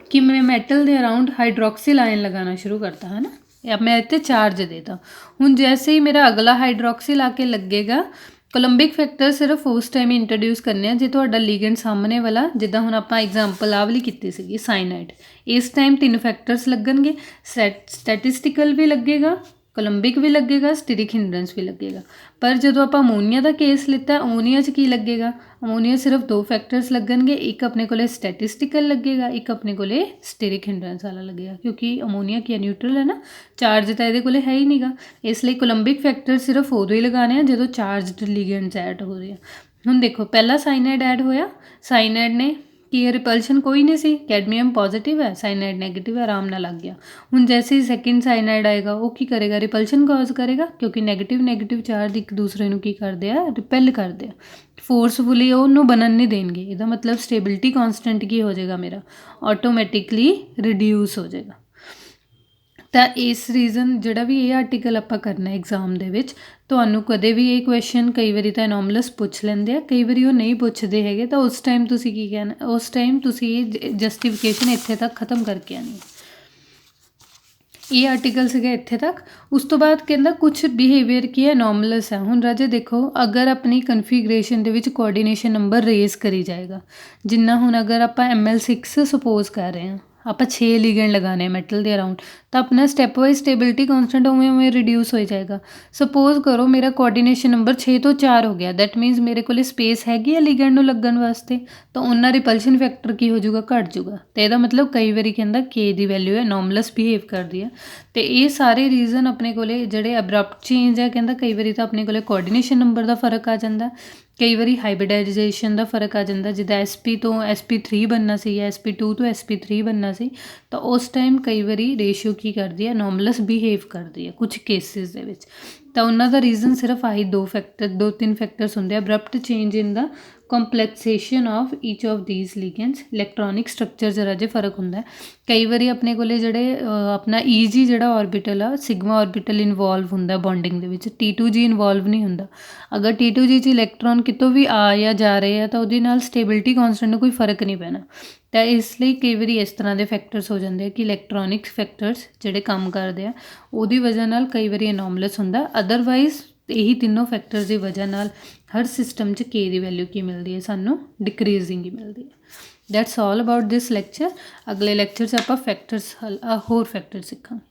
कि मैं मैटल के अराउंड हाइड्रोक्सिल आयन लगाना शुरू करता है ना, या मैं इतने चार्ज देता। हुण जैसे ही मेरा अगला हाइड्रोक्सिल आके लगेगा, कोलंबिक फैक्टर सिर्फ उस टाइम ही इंट्रोड्यूस करने जो तुहाडा लिगेंड सामने वाला, जिद्दां हुण आपां एग्जाम्पल आ वाली कीती सीगी साइनाइड, इस टाइम 3 फैक्टर्स लगणगे, स्टैटिस्टिकल भी लगेगा, कोलंबिक भी लगेगा, स्टीरिक हिंड्रेंस भी लगेगा। पर जो आप अमोनीया का केस लिता, अमोनीया च की लगेगा, अमोनीया सिर्फ 2 फैक्टर्स लगणगे, एक अपने को स्टैटिस्टिकल लगेगा, एक अपने को स्टीरिक हिंड्रेंस वाला लगेगा, क्योंकि अमोनीया की न्यूट्रल है ना, चार्ज तो ये को है ही नहीं गा। इसलिए कोलंबिक फैक्टर सिर्फ उदों ही लगाने जो चार्जड लिगेंड्स ऐड हो रहे हैं। हुण देखो पहला साइनाइड ऐड होया, साइनाइड ने ਕਿ ਇਹ ਰਿਪਲਸ਼ਨ ਕੋਈ ਨਹੀਂ ਸੀ, ਕੈਡਮੀਅਮ ਪੋਜ਼ਿਟਿਵ ਹੈ, ਸਾਈਨਾਈਡ ਨੈਗੇਟਿਵ ਹੈ, ਆਰਾਮ ਨਾਲ ਲੱਗ ਗਿਆ। ਹੁਣ ਜੈਸੇ ਹੀ ਸੈਕਿੰਡ ਸਾਈਨਾਈਡ ਆਏਗਾ ਉਹ ਕੀ ਕਰੇਗਾ, ਰਿਪਲਸ਼ਨ ਕਾਜ਼ ਕਰੇਗਾ, ਕਿਉਂਕਿ ਨੈਗੇਟਿਵ ਚਾਰਜ ਇੱਕ ਦੂਸਰੇ ਨੂੰ ਕੀ ਕਰਦੇ ਆ, ਰਿਪੈਲ ਕਰਦੇ ਆ, ਫੋਰਸਫੁਲੀ ਉਹਨੂੰ ਬਣਨ ਨਹੀਂ ਦੇਣਗੇ। ਇਹਦਾ ਮਤਲਬ ਸਟੇਬਿਲਿਟੀ ਕਾਂਸਟੈਂਟ ਕੀ ਹੋ ਜਾਏਗਾ, ਮੇਰਾ ਆਟੋਮੈਟਿਕਲੀ ਰਿਡਿਊਸ ਹੋ ਜਾਏਗਾ। ਤਾਂ ਇਸ ਰੀਜ਼ਨ ਜਿਹੜਾ ਵੀ ਇਹ ਆਰਟੀਕਲ ਆਪਾਂ ਕਰਨਾ ਐਗਜ਼ਾਮ ਦੇ ਵਿੱਚ, ਤੁਹਾਨੂੰ ਕਦੇ ਵੀ ਇਹ ਕੁਐਸਚਨ ਕਈ ਵਾਰੀ ਤਾਂ ਐਨੋਮਲਸ ਪੁੱਛ ਲੈਂਦੇ ਆ, ਕਈ ਵਾਰੀ ਉਹ ਨਹੀਂ ਪੁੱਛਦੇ ਹੈਗੇ, ਤਾਂ ਉਸ ਟਾਈਮ ਤੁਸੀਂ ਕੀ ਕਹਿਣਾ, ਉਸ ਟਾਈਮ ਤੁਸੀਂ ਇਹ ਜਸਟੀਫਿਕੇਸ਼ਨ ਇੱਥੇ ਤੱਕ ਖ਼ਤਮ ਕਰਕੇ ਆਉਣੀ ਹੈ। ਇਹ ਆਰਟੀਕਲ ਸੀਗਾ ਇੱਥੇ ਤੱਕ। ਉਸ ਤੋਂ ਬਾਅਦ ਕਹਿੰਦਾ ਕੁਛ ਬਿਹੇਵੀਅਰ ਕੀ ਹੈ, ਐਨੋਮਲਸ ਹੈ। ਹੁਣ ਰਾਜੇ ਦੇਖੋ, ਅਗਰ ਆਪਣੀ ਕਨਫੀਗਰੇਸ਼ਨ ਦੇ ਵਿੱਚ ਕੋਆਰਡੀਨੇਸ਼ਨ ਨੰਬਰ ਰੇਜ਼ ਕਰੀ ਜਾਏਗਾ, ਜਿੰਨਾ ਹੁਣ ਅਗਰ ਆਪਾਂ ML6 ਸਪੋਜ਼ ਕਰ ਰਹੇ ਹਾਂ, ਆਪਾਂ 6 ਲਿਗੈਂਡ ਲਗਾਉਣੇ ਮੈਟਲ ਦੇ ਅਰਾਊਂਡ, ਤਾਂ ਆਪਣਾ ਸਟੈਪ ਵਾਈਜ਼ ਸਟੇਬਿਲਿਟੀ ਕਾਂਸਟੈਂਟ ਉਵੇਂ ਰਿਡਿਊਸ ਹੋ ਜਾਏਗਾ। ਸਪੋਜ਼ ਕਰੋ ਮੇਰਾ ਕੋਆਰਡੀਨੇਸ਼ਨ ਨੰਬਰ 6 ਤੋਂ 4 ਹੋ ਗਿਆ, ਦੈਟ ਮੀਨਸ ਮੇਰੇ ਕੋਲ ਸਪੇਸ ਹੈਗੀ ਹੈ ਲਿਗੈਂਡ ਨੂੰ ਲੱਗਣ ਵਾਸਤੇ, ਤਾਂ ਉਹਨਾਂ ਰਿਪਲਸ਼ਨ ਫੈਕਟਰ ਕੀ ਹੋ ਜਾਊਗਾ, ਘਟ ਜਾਊਗਾ। ਅਤੇ ਇਹਦਾ ਮਤਲਬ ਕਈ ਵਾਰੀ ਕਹਿੰਦਾ K ਦੀ ਵੈਲਿਊ ਹੈ ਐਨੋਮਲਸ ਬਿਹੇਵ ਕਰਦੀ ਹੈ। ਅਤੇ ਇਹ ਸਾਰੇ ਰੀਜ਼ਨ ਆਪਣੇ ਕੋਲੇ ਜਿਹੜੇ ਅਬਰਪਟ ਚੇਂਜ ਹੈ, ਕਹਿੰਦਾ ਕਈ ਵਾਰੀ ਤਾਂ ਆਪਣੇ ਕੋਲੇ ਕੋਆਰਡੀਨੇਸ਼ਨ ਨੰਬਰ ਦਾ ਫਰਕ ਆ ਜਾਂਦਾ, ਕਈ ਵਾਰੀ ਹਾਈਬ੍ਰਿਡਾਈਜੇਸ਼ਨ ਦਾ ਫਰਕ ਆ ਜਾਂਦਾ, ਜਿੱਦਾਂ SP ਤੋਂ SP3 ਬਣਨਾ ਸੀ ਜਾਂ SP2 ਤੋਂ SP3 ਬਣਨਾ ਸੀ, ਤਾਂ ਉਸ ਟਾਈਮ ਕਈ ਵਾਰੀ ਰੇਸ਼ੀਓ ਕੀ ਕਰਦੀ ਹੈ, ਐਨੋਮਲਸ ਬਿਹੇਵ ਕਰਦੀ ਹੈ ਕੁਝ ਕੇਸਿਸ ਦੇ ਵਿੱਚ। ਤਾਂ ਉਹਨਾਂ ਦਾ ਰੀਜ਼ਨ ਸਿਰਫ ਆਹੀ ਦੋ ਤਿੰਨ ਫੈਕਟਰਸ ਹੁੰਦੇ ਆ, abrupt change in the complexation of each of these ligands, electronic structure ਜ਼ਰਾ ਜੇ ਫਰਕ ਹੁੰਦਾ। ਕਈ ਵਾਰੀ ਆਪਣੇ ਕੋਲੇ ਜਿਹੜੇ ਆਪਣਾ EG ਜਿਹੜਾ ਆਰਬਿਟਲ ਆ, ਸਿਗਮਾ ਆਰਬਿਟਲ ਇਨਵੋਲਵ ਹੁੰਦਾ ਬੌਂਡਿੰਗ ਦੇ ਵਿੱਚ, T2G ਇਨਵੋਲਵ ਨਹੀਂ ਹੁੰਦਾ। ਅਗਰ T2G 'ਚ ਇਲੈਕਟ੍ਰੋਨ ਕਿਤੋਂ ਵੀ ਆ ਜਾਂ ਜਾ ਰਹੇ ਆ, ਤਾਂ ਉਹਦੇ ਨਾਲ ਸਟੇਬਿਲਿਟੀ ਕਾਂਸਟੈਂਟ ਨੂੰ ਕੋਈ ਫਰਕ ਨਹੀਂ ਪੈਣਾ। ਤਾਂ ਇਸ ਲਈ ਕਈ ਵਾਰੀ ਇਸ ਤਰ੍ਹਾਂ ਦੇ ਫੈਕਟਰਸ ਹੋ ਜਾਂਦੇ ਆ ਕਿ ਇਲੈਕਟ੍ਰੋਨਿਕ ਫੈਕਟਰਸ ਜਿਹੜੇ ਕੰਮ ਕਰਦੇ ਆ, ਉਹਦੀ ਵਜ੍ਹਾ ਨਾਲ ਕਈ ਵਾਰੀ ਐਨੋਮਲਸ ਹੁੰਦਾ। ਅਦਰਵਾਈਜ਼ ਇਹੀ ਤਿੰਨੋਂ ਫੈਕਟਰਸ ਦੀ ਵਜ੍ਹਾ ਨਾਲ ਹਰ ਸਿਸਟਮ 'ਚ K ਦੀ ਵੈਲਿਊ ਕੀ ਮਿਲਦੀ ਹੈ, ਸਾਨੂੰ ਡਿਕਰੀਜ਼ਿੰਗ ਹੀ ਮਿਲਦੀ ਹੈ। That's all about this lecture. ਅਗਲੇ ਲੈਕਚਰ 'ਚ ਆਪਾਂ ਫੈਕਟਰਸ ਹੋਰ ਫੈਕਟਰ ਸਿੱਖਾਂਗੇ।